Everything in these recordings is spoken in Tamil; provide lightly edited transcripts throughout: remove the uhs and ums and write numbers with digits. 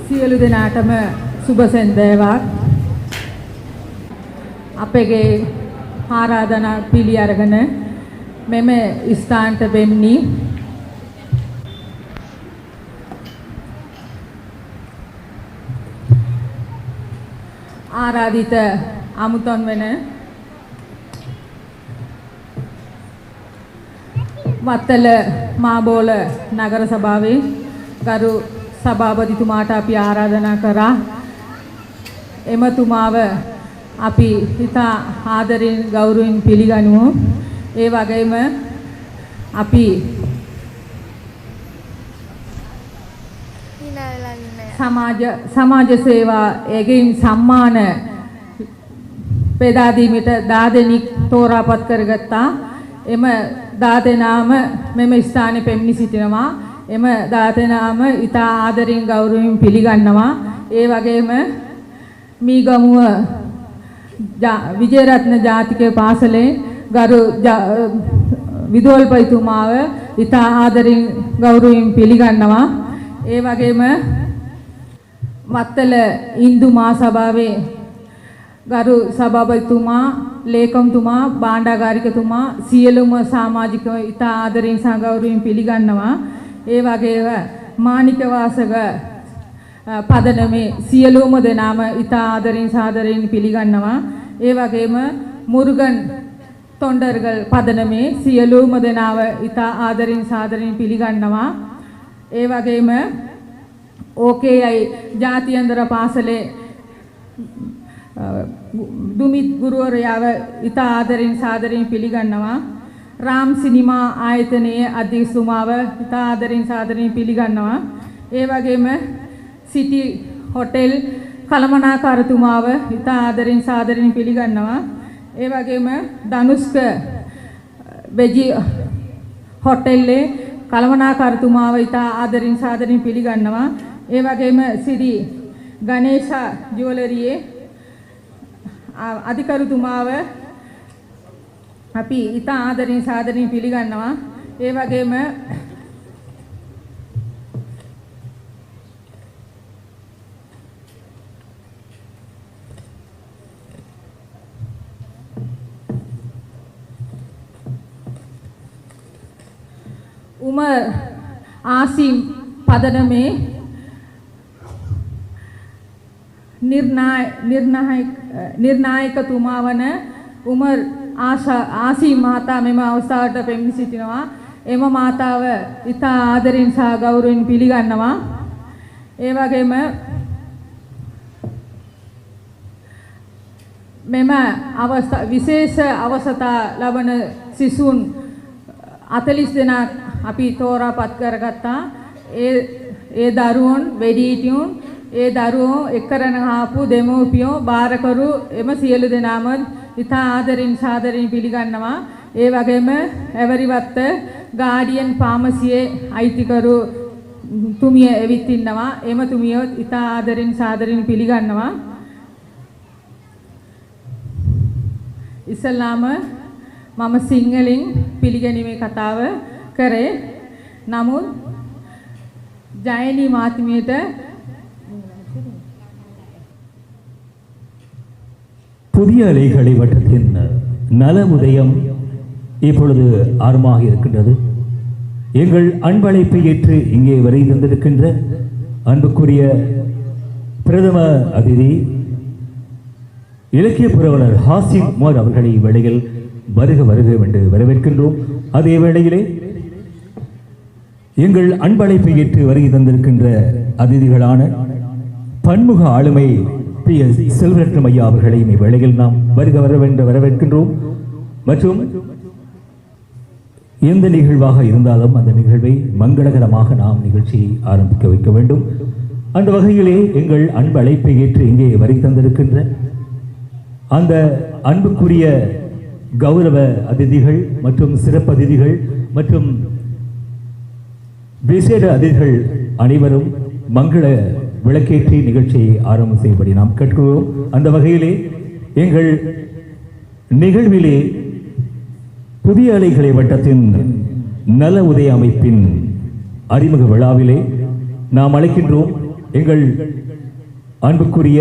සියලු දෙනාටම සුබ සෙන්දේවක්. අපගේ ආරාධනා පිළි අරගෙන මෙම ස්ථානට වෙන්නේ ආරාධිත අමුතොන් වෙන වත්තල මාබෝල නගර සභාවේ ගරු සභාපතිතුමාට අපි ආරාධනා කරා. එමතුමාව අපි ඉතා ආදරෙන් ගෞරවයෙන් පිළිගනිමු. ඒ වගේම අපි සමාජ සේවා ඒගෙන් සම්මාන බෙදා දීමට 10 දෙනෙක් තෝරාපත් කරගත්තා. එම 10 දෙනාම මෙම ස්ථානයේ පෙම්නි සිටිනවා. එම 10 දෙනාම ඉතා ආදරෙන් ගෞරවයෙන් පිළිගන්නවා. ඒ වගේම මීගමුව විජේරත්න ජාතික පාසලේ ගරු විදුහල්පතිතුමාව ඉතා ආදරෙන් ගෞරවයෙන් පිළිගන්නවා. ඒ වගේම වත්තල ඉන්දු මහසභාවේ ගරු සභාපතිතුමා, ලේකම්තුමා, භාණ්ඩාගාරිකතුමා සියලුම සමාජිකව ඉතා ආදරෙන් සහ ගෞරවයෙන් පිළිගන්නවා. ඒ වගේම මාණික වාසක පදනමේ සියලුම දෙනාම ඉතා ආදරෙන් සාදරයෙන් පිළිගන්නවා. ඒ වගේම මුරුගන් තොණ්ඩර්ගල් පදනමේ සියලුම දෙනාව ඉතා ආදරෙන් සාදරයෙන් පිළිගන්නවා. ඒ වගේම OKI ජාත්‍යන්තර පාසලේ දුමිත් ගුරුවරයාව ඉතා ආදරෙන් සාදරයෙන් පිළිගන්නවා. රාම් සිනිමා ආයතනයේ අධ්‍යක්ෂතුමාව ඉතා ආදරෙන් සාදරයෙන් පිළිගන්නවා. ඒ වගේම සිටි හොටෙල් කළමනාකාරතුමාව ඉතා ආදරෙන් සාදරයෙන් පිළිගන්නවා. ඒ වගේම ධනුෂ්ක වෙජි හොටෙල්ලේ කළමනාකාරතුමාව ඉතා ආදරෙන් සාදරයෙන් පිළිගන්නවා. ඒ වගේම සිරි ගණේෂා ජුවලරියේ අධිකරුතුමාව අපි ඉතා ආදරෙන් සාදරයෙන් පිළිගන්නවා. ඒ වගේම උමර් ආසිම් පදනමේ නිර්නායකතුමා වන උමර් ආසිම් මහතා මෙම අවස්ථාවට පෙම්වී සිටිනවා. එම මාතාව ඉතා ආදරෙන් සහ ගෞරවයෙන් පිළිගන්නවා. ඒ වගේම මෙම විශේෂ අවස්ථා ලබන සිසුන් 40 දෙනා අපි තෝරාපත් කරගත්තා. ඒ දරුවෝ වැඩිහිටියන් ඒ දරුවෝ එක්කරන ආපු දෙමව්පියෝ බාරකරු එම සියලු දෙනාම ඉතා ආදරෙන් සාදරයෙන් පිළිගන්නවා. ඒ වගේම ඇවරිවත්ත ගාඩියන් ෆාමසියේ අයිතිකරු තුමිය එවිත් ඉන්නවා. එම තුමිය ඉතා ආදරෙන් සාදරයෙන් පිළිගන්නවා. ඉස්ලාම මම සිංහලෙන් පිළිගැනීමේ කතාව කරේ. නමුත් ජයනී මාත්මියට புதிய அலைகளை வட்டத்தின் நல உதயம் இப்பொழுது ஆரம்பமாக இருக்கின்றது. எங்கள் அன்பழைப்பை ஏற்று இங்கே வரை தந்திருக்கின்ற அன்புக்குரிய பிரதம அதிதி இலக்கிய புரவலர் ஹாசிம் உமர் அவர்களை வேளையில் வருக வருக என்று வரவேற்கின்றோம். அதே வேளையிலே எங்கள் அன்பழைப்பை ஏற்று வருகை தந்திருக்கின்ற அதிதிகளான பன்முக ஆளுமை PS செல்வரத்னம் ஐயா அவர்களையும் இவ்வேளையில் நாம் வருக வரவேற்கின்றோம். மற்றும் எந்த நிகழ்வாக இருந்தாலும் அந்த நிகழ்வை மங்களகரமாக நாம் நிகழ்ச்சியை ஆரம்பிக்க வைக்க வேண்டும். அந்த வகையிலே எங்கள் அன்பு அழைப்பை ஏற்று இங்கே வருகை தந்திருக்கின்ற அந்த அன்புக்குரிய கௌரவ அதிதிகள் மற்றும் சிறப்பு அதிதிகள் மற்றும் விசேட அதிதிகள் அனைவரும் மங்கள விளக்கேற்றி நிகழ்ச்சியை ஆரம்பம் செய்யும்படி நாம் கேட்கிறோம். அந்த வகையிலே எங்கள் நிகழ்விலே புதிய அலைகளை வட்டத்தின் நல உதய அமைப்பின் அறிமுக விழாவிலே நாம் அழைக்கின்றோம் எங்கள் அன்புக்குரிய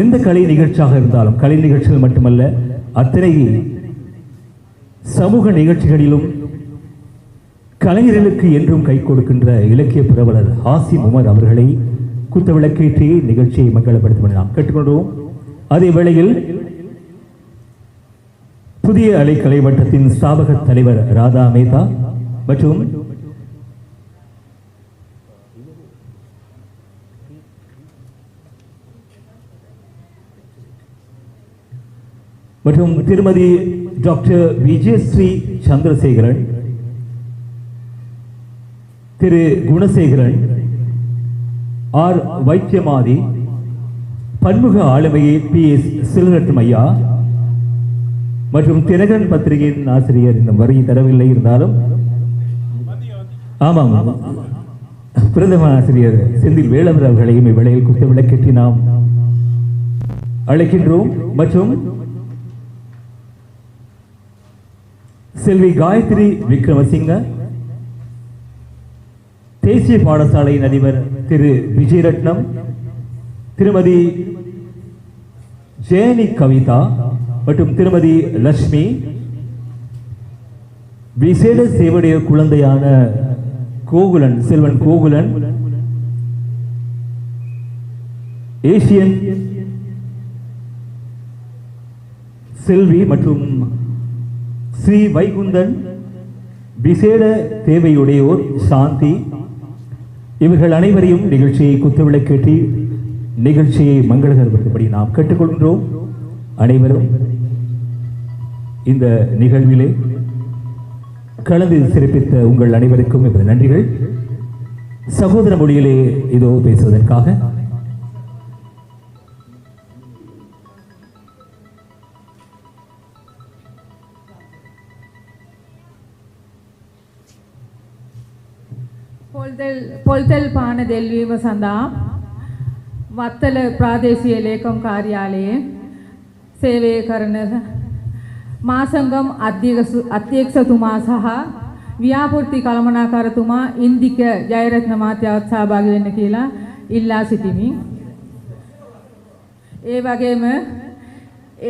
எந்த கலை நிகழ்ச்சியாக இருந்தாலும் கலை நிகழ்ச்சிகள் மட்டுமல்ல அத்தனை சமூக நிகழ்ச்சிகளிலும் கலைஞர்களுக்கு என்றும் கை கொடுக்கின்ற இலக்கிய புரவலர் ஹாசிம் உமர் அவர்களை குத்துவிளக்கேற்றி நிகழ்ச்சியை மங்களப்படுத்தும் நாம் கேட்டுக்கொண்டோம். அதே வேளையில் புதிய அலைக்கலை வட்டத்தின் ஸ்தாபக தலைவர் ராதா மேதா மற்றும் திருமதி டாக்டர் விஜயஸ்ரீ சந்திரசேகரன், திரு குணசேகரன், ஆர் வைத்தியமாதி, பன்முக ஆளுமையை PS சில்ரட்டும் ஐயா மற்றும் தினகரன் பத்திரிகையின் ஆசிரியர் இந்த வரி தரவில்லை இருந்தாலும் ஆமாம் பிரதம ஆசிரியர் செந்தில் வேளவர் அவர்களையும் இவ்வேளையில் குத்து விளக்கேற்றி நாம் அழைக்கின்றோம். மற்றும் செல்வி காயத்ரி விக்ரமசிங்க, தேசிய பாடசாலையின் அதிபர் திரு விஜயரட்னம், திருமதி ஜெயனி கவிதா மற்றும் திருமதி லட்சுமி, விசேட சேவடைய குழந்தையான கோகுலன், செல்வன் கோகுலன், ஏசியன் செல்வி மற்றும் ஸ்ரீ வைகுந்தன், விசேட தேவையுடையோர் சாந்தி, இவர்கள் அனைவரையும் நிகழ்ச்சியை குத்துவிளக்கேற்றி நிகழ்ச்சியை மங்களகரப்படும்படி நாம் கேட்டுக்கொள்கின்றோம். அனைவரும் இந்த நிகழ்விலே கலந்து சிறப்பித்த உங்கள் அனைவருக்கும் எனது நன்றிகள். சகோதர மொழியிலே இதோ பேசுவதற்காக පොල්තෙල් පාන දෙල්වීම සඳහා වත්තල ප්‍රාදේශීය ලේකම් කාර්යාලයේ සේවය කරන මාසංගම් අධ්‍යක්ෂතුමා සහ ව්‍යාපෘති කළමනාකාරතුමා ඉන්දික ජයරත්න මහත්මයාත් සහභාගී වෙන්න කියලා ඉල්ලා සිටිමි. ඒ වගේම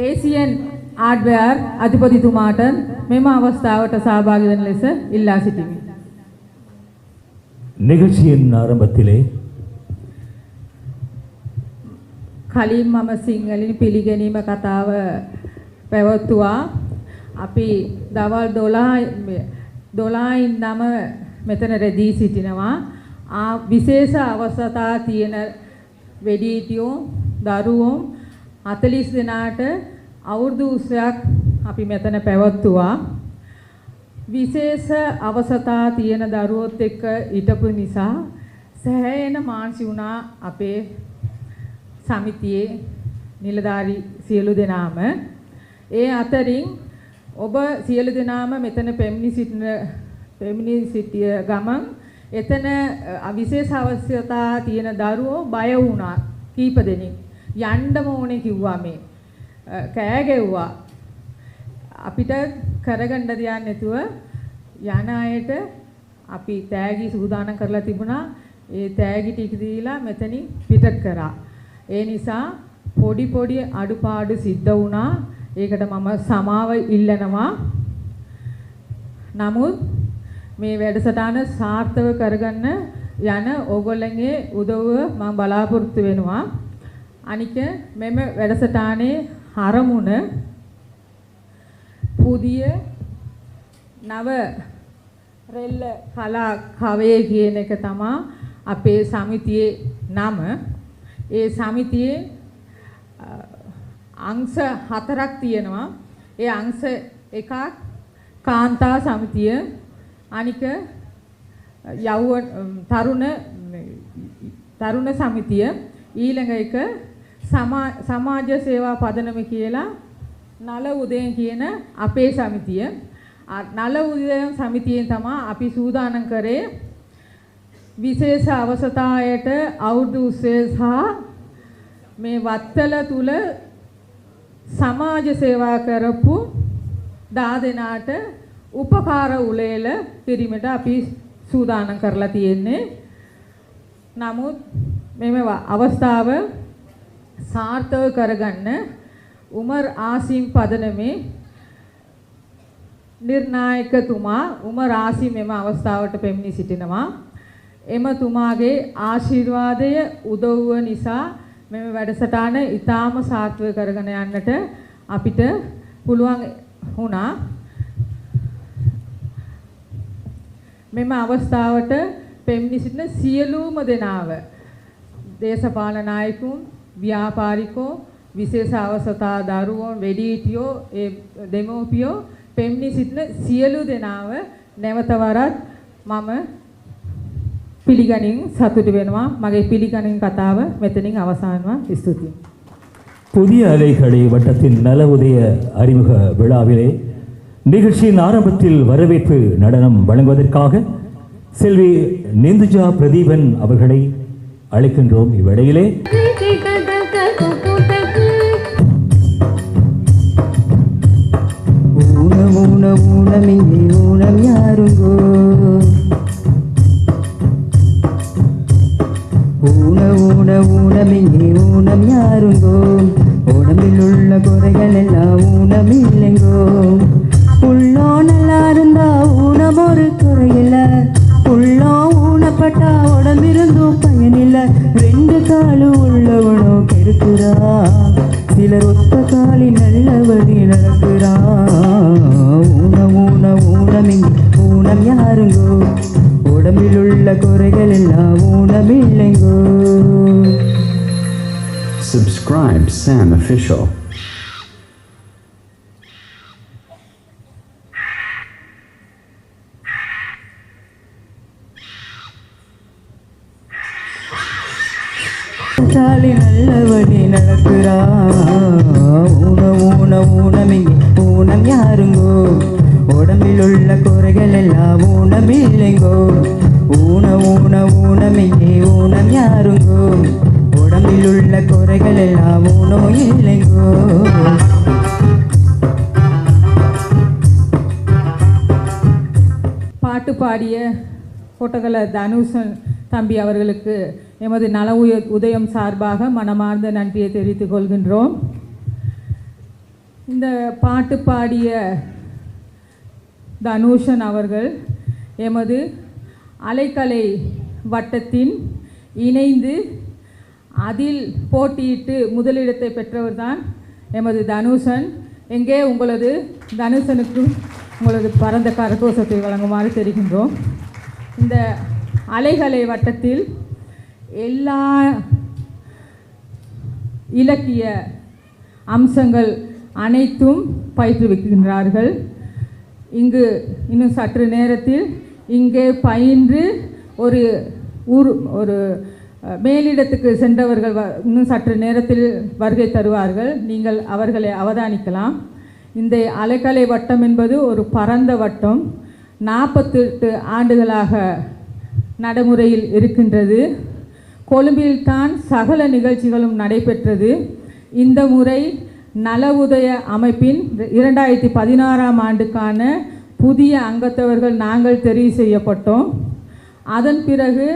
ඒසියන් ආඩ්වෙයාර් අධිපතිතුමාට මෙම අවස්ථාවට සහභාගී වෙන ලෙස ඉල්ලා සිටිමි. நிகழ்ச்சியின் ஆரம்பத்திலே කලින් මම සිංහලෙන් පිළිගැනීම කතාව පැවැත්තුවා. අපි දවල් 12 ඉඳන්ම මෙතන රැඳී සිටිනවා. විශේෂ අවස්ථා තියෙන වෙඩිහිටියෝ දරුවෝ 40 දෙනාට අවුරුදු උත්සවයක් අපි මෙතන පැවැත්තුවා. විශේෂ අවස්ථා තියෙන දරුවොත් එක්ක හිටපු නිසා සෑහෙන මානසි වුණා අපේ සමිතියේ නිලධාරි සියලු දෙනාම. ඒ අතරින් ඔබ සියලු දෙනාම මෙතන පැමිණි සිටිය ගමන් එතන විශේෂ අවශ්‍යතා තියෙන දරුවෝ බය වුණා කීප දෙනෙක්. යන්නම ඕනේ කිව්වා මේ. කෑ ගැව්වා. අපිට කරගන්න දෙයක් නැතුව යන අයට අපි තෑගි සූදානම් කරලා තිබුණා. ඒ තෑගි ටික දීලා මෙතනින් පිටත් කරා. ඒ නිසා පොඩි අඩුපාඩු සිද්ධ වුණා. ඒකට මම සමාව ඉල්ලනවා. නමුත් මේ වැඩසටහන සාර්ථක කරගන්න යන ඕගොල්ලන්ගේ උදව්ව මම බලාපොරොත්තු වෙනවා. අනික මෙම වැඩසටහනේ අරමුණ පුදිය නව රෙල්ල කලා කවයේ කියන එක තමයි අපේ සමිතියේ නම. ඒ සමිතියේ අංශ 4ක් තියෙනවා. ඒ අංශ එකක් කාන්තා සමිතිය, අනික තරුණ සමිතිය, ඊළඟ එක සමාජ සේවා පදනම කියලා නල උදයන් කියන අපේ සමිතිය. නල උදයන් සමිතියෙන් තමයි අපි සූදානම් කරේ විශේෂ අවස්ථාවට අවුරුදු උත්සවය සහ මේ වත්තල තුල සමාජ සේවා කරපු 10 දෙනාට උපකාර උළෙල පිරිමට අපි සූදානම් කරලා තියෙන්නේ. නමුත් මෙම අවස්ථාව සාර්ථක කරගන්න උමර් ආසිම් පදනමේ නිර්ණායකතුමා උමර් ආසිම් මෙම අවස්ථාවට පැමිණි සිටිනවා. එමතුමාගේ ආශිර්වාදය උදව්ව නිසා මෙම වැඩසටහන ඉතාම සාර්ථක කරගෙන යන්නට අපිට පුළුවන් වුණා. මෙම අවස්ථාවට පැමිණි සිටින සියලුම දෙනාව දේශපාලන නායකුන්, ව්‍යාපාරිකෝ, විශේෂ අවස්ථා දරුවෝ, වැඩිහිටියෝ, ඒ දෙමෝපියෝ පැමිණි සිටින සියලු දෙනාව නැවත වරක් මම පිළිගනින් සතුටු වෙනවා. මගේ පිළිගනින් කතාව මෙතනින් අවසන්වා. ස්තුතියි. புதிய அலைகளை வட்டத்தின் நல உதய அறிமுக விழாவிலே நிகழ்ச்சியின் ஆரம்பத்தில் வரவேற்பு நடனம் வழங்குவதற்காக செல்வி நிந்துஜா பிரதீபன் அவர்களை அழைக்கின்றோம். இவ்வேளையிலே ஊனம் யாருங்கோ ஊனமிங்கே ஊனம் யாருங்கோ உடம்பில் உள்ள குறைகள் எல்லாம் ஊனமில்லைங்கோ உள்ளோ நல்லா இருந்தா ஊனம் ஒரு குறையில்ல உள்ளோ ஊனப்பட்டா உடம்பிருந்தும் பயனில்ல ரெண்டு காலு உள்ளவனோ கெடுக்கிறா சிலர் ஒத்த காலி நல்லபடி நடக்கிறா ஊனமிங்கே ஊனம் யாருங்கோ உடம்பில் உள்ள குறைகள் எல்லாம் ஊனமில்லைங்கோ. Subscribe Sam Official. சாலி நல்லபடி நடக்கிறா ஊனமிங்கே ஊனம் யாருங்கோ உடம்பில் உள்ள குறைகள் எல்லாம் ஊனமில்லைங்கோ ஊனமிங்கே ஊனம் யாருங்கோ உடம்பில் உள்ள குறைகள் எல்லாம் ஊனம் இல்லைங்கோ. பாட்டு பாடிய கோட்டகல தனுஷன் தம்பி அவர்களுக்கு எமது நல உதயம் சார்பாக மனமார்ந்த நன்றியை தெரிவித்துக் கொள்கின்றோம். இந்த பாட்டு பாடிய தனுஷன் அவர்கள் எமது அலைக்கலை வட்டத்தின் இணைந்து அதில் போட்டியிட்டு முதலிடத்தை பெற்றவர்தான் எமது தனுஷன். எங்கே உங்களது தனுஷனுக்கு உங்களது பரந்த கரகோஷத்தை வழங்குமாறு தெரிகின்றோம். இந்த அலைக்கலை வட்டத்தில் எல்லா இலக்கிய அம்சங்கள் அனைத்தும் பயிற்றுவிக்கின்றார்கள். இங்கு இன்னும் சற்று நேரத்தில் இங்கே பயின்று ஒரு மேலிடத்துக்கு சென்றவர்கள் இன்னும் சற்று நேரத்தில் வருகை தருவார்கள். நீங்கள் அவர்களை அவதானிக்கலாம். இந்த அலைக்கலை வட்டம் என்பது ஒரு பரந்த வட்டம். 48 ஆண்டுகளாக நடைமுறையில் இருக்கின்றது. கொழும்பில்தான் சகல நிகழ்ச்சிகளும் நடைபெற்றது. இந்த முறை நல உதய அமைப்பின் 2016ஆம் ஆண்டுக்கான புதிய அங்கத்தவர்கள் நாங்கள் தெரிவு செய்யப்பட்டோம். அதன் பிறகு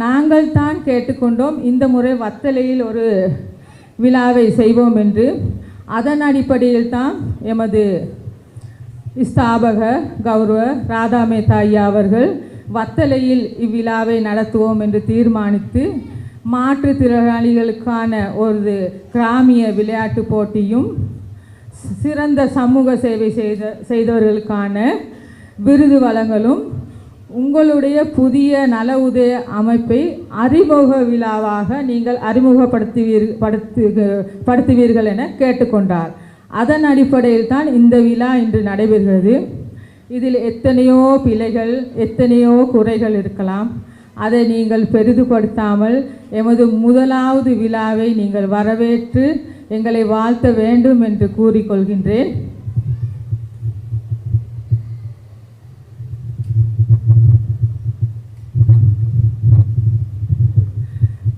நாங்கள் தான் கேட்டுக்கொண்டோம் இந்த முறை வத்தலையில் ஒரு விழாவை செய்வோம் என்று. அதன் அடிப்படையில் தான் எமது ஸ்தாபக கௌரவ ராதா மேத்தா ஐயா அவர்கள் வத்தலையில் இவ்விழாவை நடத்துவோம் என்று தீர்மானித்து மாற்றுத்திறனாளிகளுக்கான ஒரு கிராமிய விளையாட்டு போட்டியும் சிறந்த சமூக சேவை செய்தவர்களுக்கான விருது வழங்கலும் உங்களுடைய புதிய நல உதய அமைப்பை அறிமுக விழாவாக நீங்கள் அறிமுகப்படுத்துவீர்கள் என கேட்டுக்கொண்டார். அதன் அடிப்படையில் தான் இந்த விழா இன்று நடைபெறுகிறது. இதில் எத்தனையோ பிழைகள் எத்தனையோ குறைகள் இருக்கலாம். அதை நீங்கள் பெரிதுபடுத்தாமல் எமது முதலாவது விழாவை நீங்கள் வரவேற்று எங்களை வாழ்த்த வேண்டும் என்று கூறிக்கொள்கின்றேன்.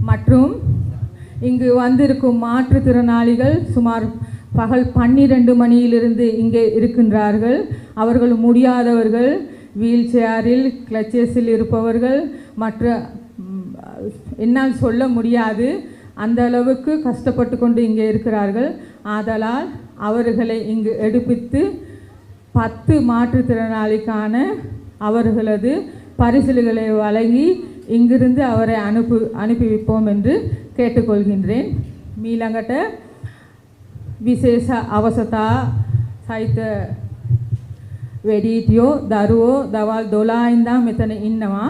மற்றும் இங்கு வந்திருக்கும் மாற்றுத்திறனாளிகள் சுமார் பகல் 12 மணியிலிருந்து இங்கே இருக்கின்றார்கள். அவர்கள் முடியாதவர்கள், வீல் சேரில் கிளச்சஸில் இருப்பவர்கள், மற்ற என்னால் சொல்ல முடியாது. அந்த அளவுக்கு கஷ்டப்பட்டு கொண்டு இங்கே இருக்கிறார்கள். ஆதலால் அவர்களை இங்கு எடுப்பித்து 10 மாற்றுத்திறனாளிக்கான அவர்களது பரிசில்களை வழங்கி இங்கிருந்து அவரை அனுப்பி வைப்போம் என்று கேட்டுக்கொள்கின்றேன். மீளங்கட்ட විශේෂ අවසතා සහිත වැඩිහිටියෝ දරුවෝ දවල් 12 ඉඳන් මෙතන ඉන්නවා.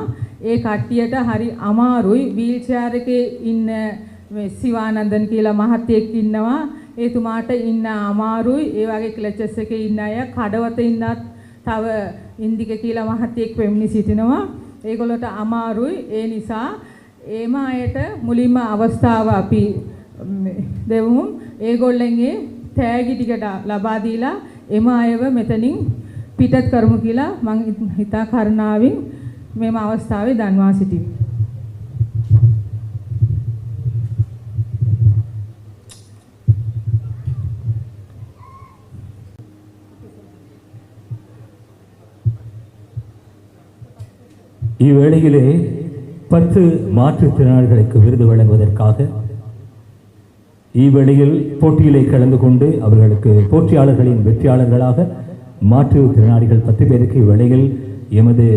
ඒ කට්ටියට හරි අමාරුයි. වීල් චෙයාර් එකේ ඉන්න මේ සිවානන්දන් කියලා මහත්තයෙක් ඉන්නවා. එතුමාට ඉන්න අමාරුයි. ඒ වගේ ක්ලචස් එකේ ඉන්න අය කඩවත ඉන්නත් තව ඉන්දික කියලා මහත්තයෙක් වෙම්නි සිටිනවා. ඒගොල්ලන්ට අමාරුයි. ඒ නිසා ඒම අයට මුලින්ම අවස්ථාව අපි දෙවමු. ඒගොල්ලන්ගේ තෑගි ටිකට ලබා දීලා එම අයව මෙතනින් පිටත් කරමු කියලා මම හිතා කරුණාවෙන් මෙම අවස්ථාවේ දන්වා සිටිමි. இவ்வேளையிலே 10 மாற்றுத்திறனாளிகளுக்கு விருது வழங்குவதற்காக இவ்வேளையில் போட்டியிலே கலந்து கொண்டு அவர்களுக்கு போட்டியாளர்களின் வெற்றியாளர்களாக மாற்றுத்திறனாளிகள் 10 பேருக்கு இவ்வேளையில் எமது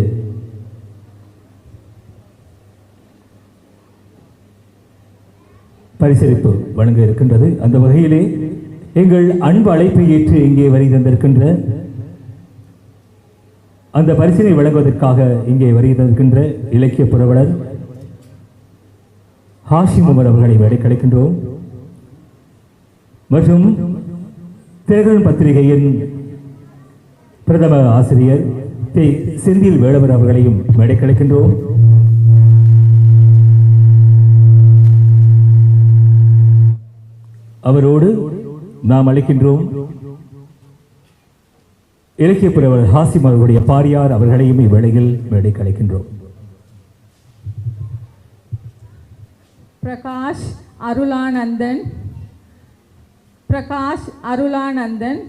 பரிசளிப்பு வழங்க இருக்கின்றது. அந்த வகையிலே எங்கள் அன்பு அழைப்பை ஏற்று இங்கே வரை தந்திருக்கின்ற அந்த பரிசினை வழங்குவதற்காக இங்கே வருகை தந்திருக்கின்ற இலக்கிய புரவலர் ஹாஷிம் உமர் அவர்களை வேடை கிடைக்கின்றோம். மற்றும் திரைகள் பத்திரிகையின் பிரதம ஆசிரியர் செந்தில் வேளவர் அவர்களையும் வேடை கிடைக்கின்றோம். அவரோடு நாம் அழைக்கின்றோம் இலக்கிய புரவலர் ஹாசிம் அவர்களுடைய பாரியார் அவர்களையும் இவ்வேளையில் மேடை கலைக்கின்றோம். பிரகாஷ் அருளானந்தன்,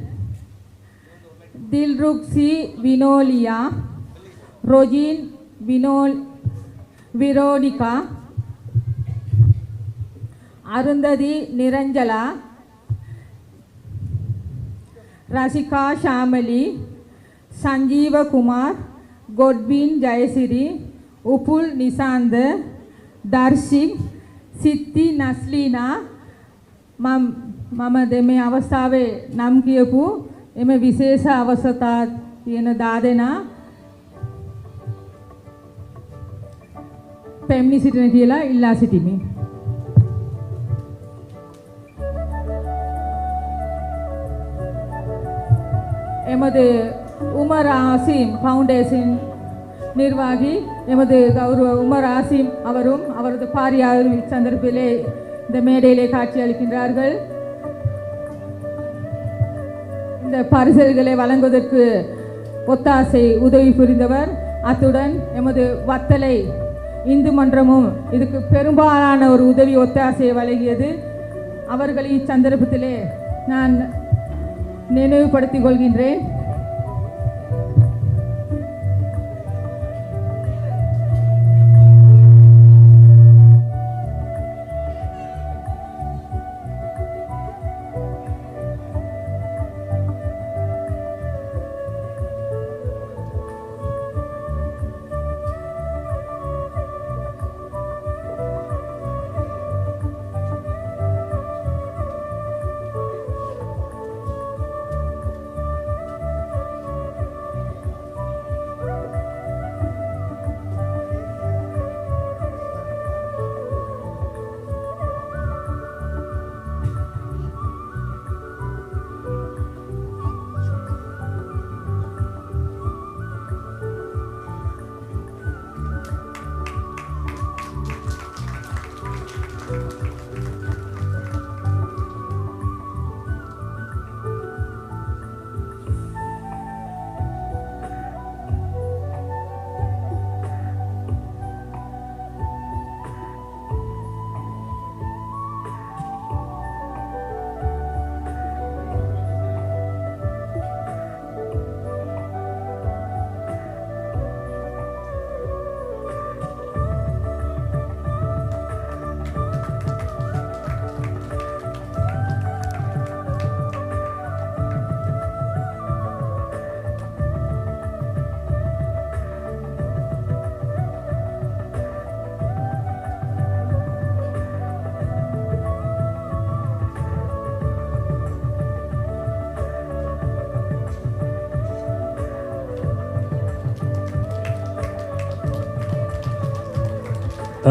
தில்ருக்ஸி வினோலியா, ரோஜின் விரோனிகா, அருந்ததி நிரஞ்சலா, रसिका शामली, संजीव कुमार, गोडबिन जयसिरी, उपुल निशांद, दर्शिक, सिद्धि नस्लीना मम देमे अवस्थावे नाम कियपु एमे विशेष अवस्था තියෙන දාදෙනා පැමිණි සිටින කියලා ඉල්ලා සිටිමි. எமது உமர் ஆசிம் ஃபவுண்டேஷன் நிர்வாகி எமது கௌரவ உமர் ஆசிம் அவரும் அவரது பாரியாரும் இச்சந்தர்ப்பிலே இந்த மேடையிலே காட்சி அளிக்கின்றார்கள். இந்த பரிசுகளை வழங்குவதற்கு ஒத்தாசை உதவி புரிந்தவர். அத்துடன் எமது வத்தலை இந்து மன்றமும் இதுக்கு பெரும்பாலான ஒரு உதவி ஒத்தாசையை வழங்கியது. அவர்கள் இச்சந்தர்ப்பத்திலே நான் நினைவுபடுத்திக் கொள்கின்றேன்.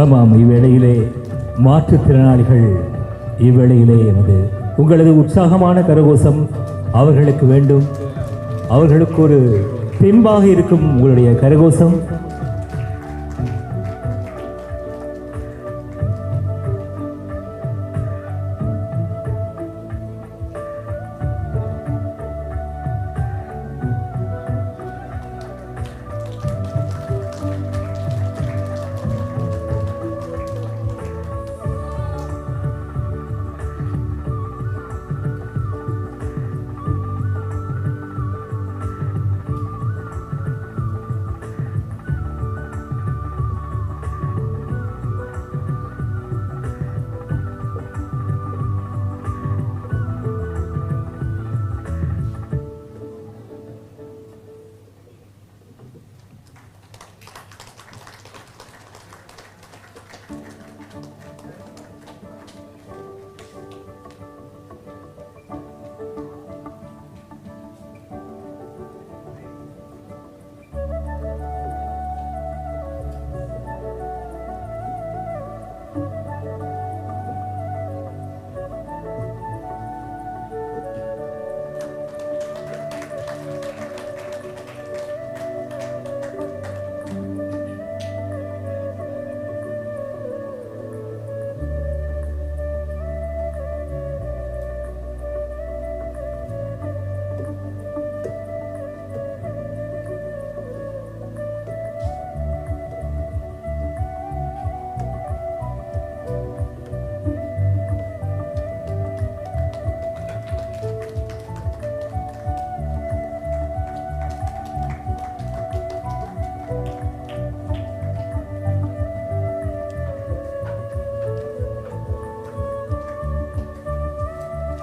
ஆமாம், இவ்வேளையிலே மாற்றுத்திறனாளிகள் இவ்வேளையிலே உங்களது உற்சாகமான கரகோஷம் அவர்களுக்கு வேண்டும். அவர்களுக்கு ஒரு தெம்பாக இருக்கும் உங்களுடைய கரகோஷம்.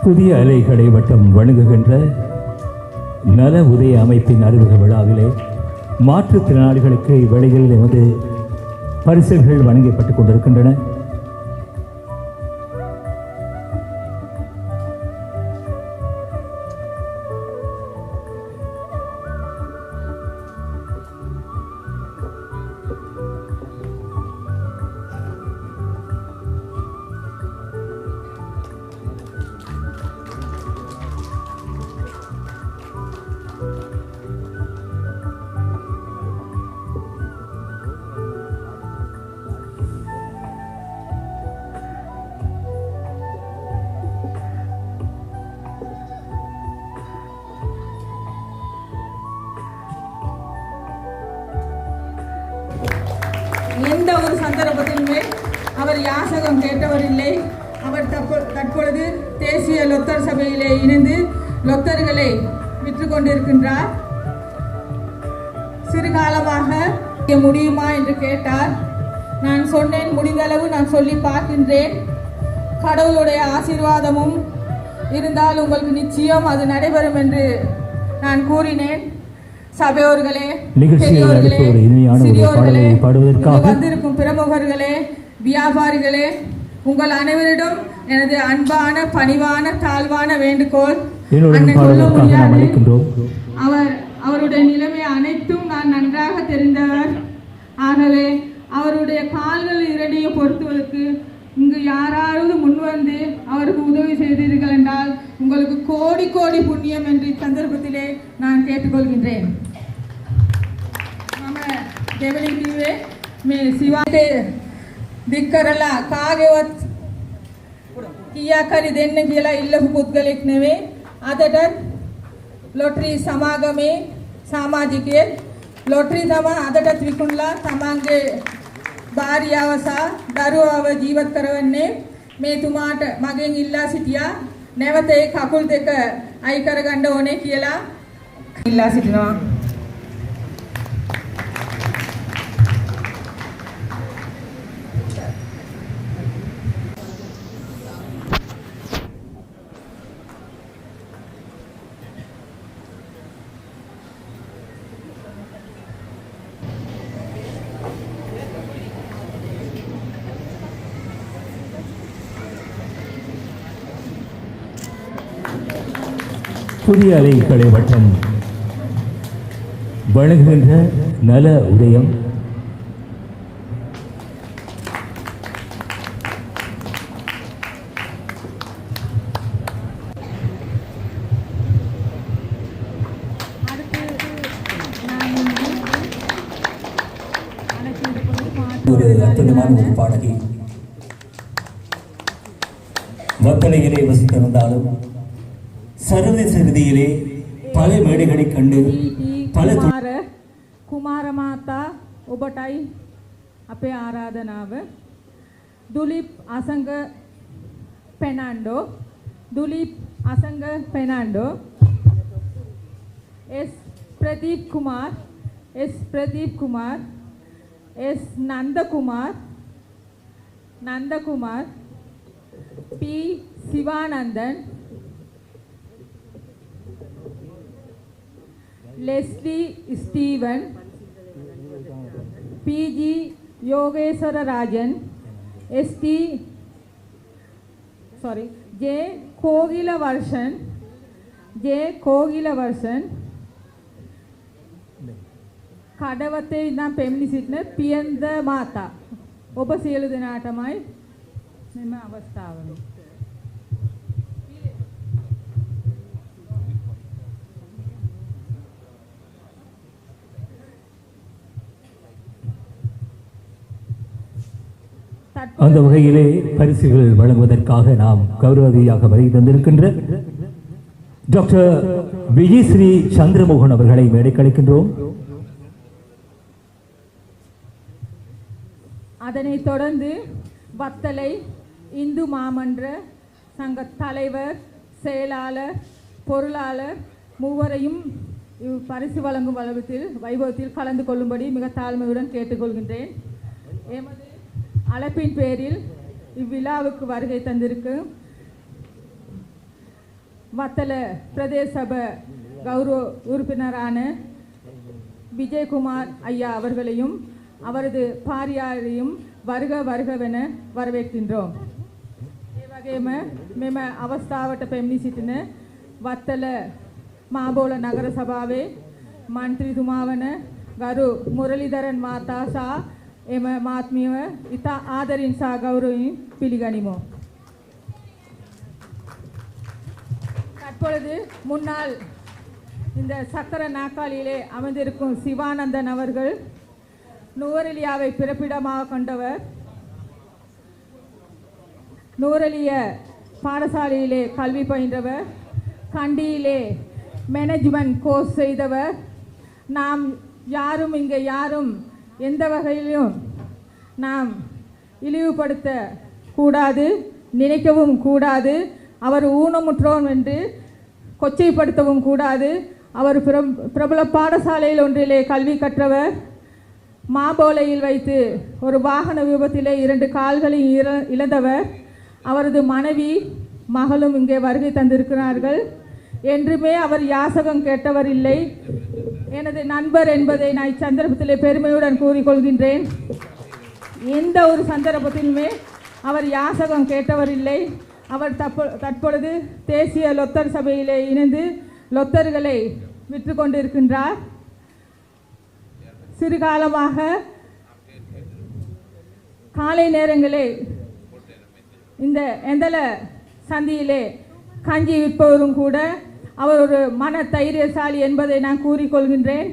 புதிய அலைகளை வட்டம் வழங்குகின்ற நல உதய அமைப்பின் அறிமுக விழாவிலே மாற்றுத்திறனாளிகளுக்கு இவ்வேளையில் பரிசுகள் வழங்கப்பட்டுக் கொண்டிருக்கின்றன. எந்த ஒரு சந்தர்ப்பத்திலுமே அவர் யாசகம் கேட்டவர் இல்லை. அவர் தற்பொழுது தேசிய லொத்தர் சபையிலே இணைந்து லொத்தர்களை விற்று கொண்டிருக்கின்றார். சிறுகாலமாக முடியுமா என்று கேட்டார். நான் சொன்னேன், முடிந்தளவு நான் சொல்லி பார்க்கின்றேன். கடவுளுடைய ஆசீர்வாதமும் இருந்தால் உங்களுக்கு நிச்சயம் அது நடைபெறும் என்று நான் கூறினேன். சபையோர்களே, பெரியோர்களே, சிறியோர்களே, வந்திருக்கும் பிரமுகர்களே, வியாபாரிகளே, உங்கள் அனைவரிடம் எனது அன்பான பணிவான தாழ்வான வேண்டுகோள். அவருடைய நிலைமை அனைத்தும் நான் நன்றாக தெரிந்தவர். ஆகவே அவருடைய கால்கள் இரண்டையும் பொருத்துவதற்கு இங்கு யாராவது முன்வந்து அவருக்கு உதவி செய்தீர்கள் என்றால் உங்களுக்கு கோடி கோடி புண்ணியம் என்று சந்தர்ப்பத்திலே நான் கேட்டுக்கொள்கின்றேன். देवलिंगीवे में सिवाते दिक्करला कागेवत किया करी देने කියලා ඉල්ලපු පුද්ගලෙක් නෙවෙයි. අදට ලොටරි සමාගමේ සමාජිකයෙක් ලොටරි තමයි අදටත් විකුණලා තමන්ගේ භාර්යාව සහ දරුවව ජීවත් කරවන්නේ. මේ තුමාට මගෙන් ඉල්ලා සිටියා නැවත ඒ කකුල් දෙක අයි කරගන්න ඕනේ කියලා ඉල්ලා සිටිනවා. புதிய அலைகளை வட்டம் வழங்குகின்ற நல உதயம் அற்புதமான ஒரு பாடகி. வத்தலையிலே வசித்திருந்தாலும் சர்வதேச ரீதியிலே பல மேடைகளை கண்டு பல කුමාර මාතා ඔබටයි අපේ ආරාධනාව. Dulip Asanga Fernando S Pradeep Kumar S Nanda Kumar P Sivanandan Leslie Steven PG Yogeswara Rajan J Kogilavarshan කඩවතේ ඉඳන් පෙම්ලි සිටින පියන්ද මාතා ඔබ සියලු දෙනාටමයි මෙම අවස්ථාව. அந்த வகையிலே பரிசுகள் வழங்குவதற்காக நாம் கௌரவதியாக வருகை தந்திருக்கின்ற டாக்டர் விஜயஸ்ரீ சந்திரமோகன் அவர்களை மேடைக்கு அழைக்கின்றோம். அதனைத் தொடர்ந்து வத்தலை இந்து மாமன்ற சங்க தலைவர், செயலாளர், பொருளாளர் மூவரையும் பரிசு வழங்கும் வைபவத்தில் கலந்து கொள்ளும்படி மிக தாழ்மையுடன் கேட்டுக்கொள்கின்றேன். எமது அழைப்பின் பேரில் இவ்விழாவுக்கு வருகை தந்திருக்கும் வத்தல பிரதேச சபை கௌரவ உறுப்பினரான விஜயகுமார் ஐயா அவர்களையும் அவரது பாரியாரையும் வருகவென வரவேற்கின்றோம். ඒ වගේම මෙම අවස්ථාවට පැමිණි සිටින වත්තල මාබෝල නගර සභාවේ මන්ත්‍රීතුමා වන ගරු මුරලිදරන් මාතා සහ එම මාත්මියව ඉතා ආදරින් සහ ගෞරවයෙන් පිළිගනිමු. தற்பொழுது முன்னாள் இந்த சக்கர நாற்காலியிலே அமர்ந்திருக்கும் சிவானந்தன் அவர்கள் நுவரெலியாவை பிறப்பிடமாக கொண்டவர். நுவரெலிய பாடசாலையிலே கல்வி பயின்றவர். கண்டியிலே மேனேஜ்மெண்ட் கோர்ஸ் செய்தவர். நாம் யாரும் எந்த வகையிலும் நாம் இழிவுபடுத்த கூடாது, நினைக்கவும் கூடாது. அவர் ஊனமுற்றோன் என்று கொச்சைப்படுத்தவும் கூடாது. அவர் பிரபல பாடசாலையில் ஒன்றிலே கல்வி கற்றவர். மாபோலையில் வைத்து ஒரு வாகன விபத்திலே 2 கால்களையும் இழந்தவர். அவரது மனைவி மகளும் இங்கே வருகை தந்திருக்கிறார்கள். என்றுமே அவர் யாசகம் கேட்டவர் இல்லை. எனது நண்பர் என்பதை நான் இச்சந்தர்ப்பத்திலே பெருமையுடன் கூறிக்கொள்கின்றேன். எந்த ஒரு சந்தர்ப்பத்திலுமே அவர் யாசகம் கேட்டவர் இல்லை. அவர் தற்பொழுது தேசிய லொத்தர் சபையிலே இணைந்து லொத்தர்களை விற்று கொண்டிருக்கின்றார். சிறுகாலமாக காலை நேரங்களே இந்த எந்தல சந்தியிலே கஞ்சி விற்பவரும் கூட அவர் ஒரு மன தைரியசாலி என்பதை நான் கூறிக்கொள்கின்றேன்.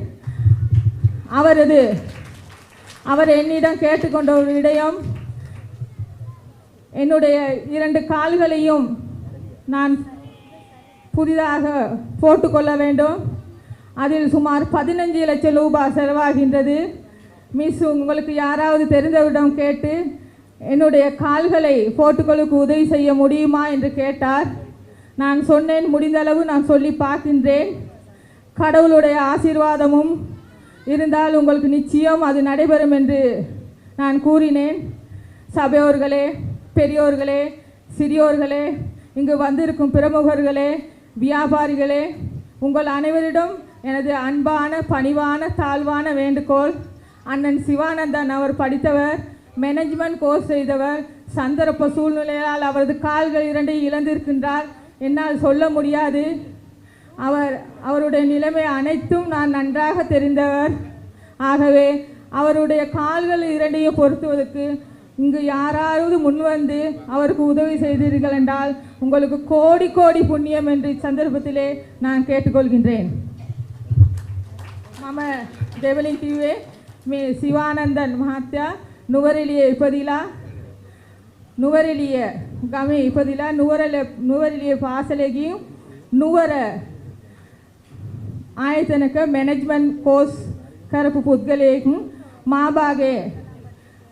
அவர் என்னிடம் கேட்டுக்கொண்ட ஒரு விடயம், என்னுடைய 2 கால்களையும் நான் புதிதாக போட்டுக்கொள்ள வேண்டும். அதில் சுமார் 15 லட்சம் ரூபாய் செலவாகின்றது. மிஸ், உங்களுக்கு யாராவது தெரிந்தவரிடம் கேட்டு என்னுடைய கால்களை போட்டுக்கொள்ளுக்கு உதவி செய்ய முடியுமா என்று கேட்டார். நான் சொன்னேன், முடிந்தளவு நான் சொல்லி பார்க்கின்றேன். கடவுளுடைய ஆசீர்வாதமும் இருந்தால் உங்களுக்கு நிச்சயம் அது நடைபெறும் என்று நான் கூறினேன். சபையோர்களே, பெரியோர்களே, சிறியோர்களே, இங்கு வந்திருக்கும் பிரமுகர்களே, வியாபாரிகளே, உங்கள் அனைவரிடம் எனது அன்பான, பணிவான, தாழ்வான வேண்டுகோள். அண்ணன் சிவானந்தன் அவர் படித்தவர், மேனேஜ்மெண்ட் கோர்ஸ் செய்தவர். சந்தர்ப்ப சூழ்நிலையால் அவரது கால்கள் 2 இழந்திருக்கின்றார். என்னால் சொல்ல முடியாது. அவருடைய நிலைமை அனைத்தும் நான் நன்றாக தெரிந்தவர். ஆகவே அவருடைய கால்கள் 2ஐயும் பொருத்துவதற்கு இங்கு யாராவது முன்வந்து அவருக்கு உதவி செய்தீர்கள் என்றால் உங்களுக்கு கோடி கோடி புண்ணியம் என்று சந்தர்ப்பத்திலே நான் கேட்டுக்கொள்கின்றேன். මම දෙවලින් කිව්වේ මේ සිවානන්දන් මහත්තයා නුවරඑළිය ඉපදිලා නුවරඑළිය ගමේ ඉපදිලා නුවරඑළිය පාසලේ ගිහින් නුවර ආයතනක මැනේජ්මන්ට් කෝස් කරපු පුද්ගලයෙක් මාබාගේ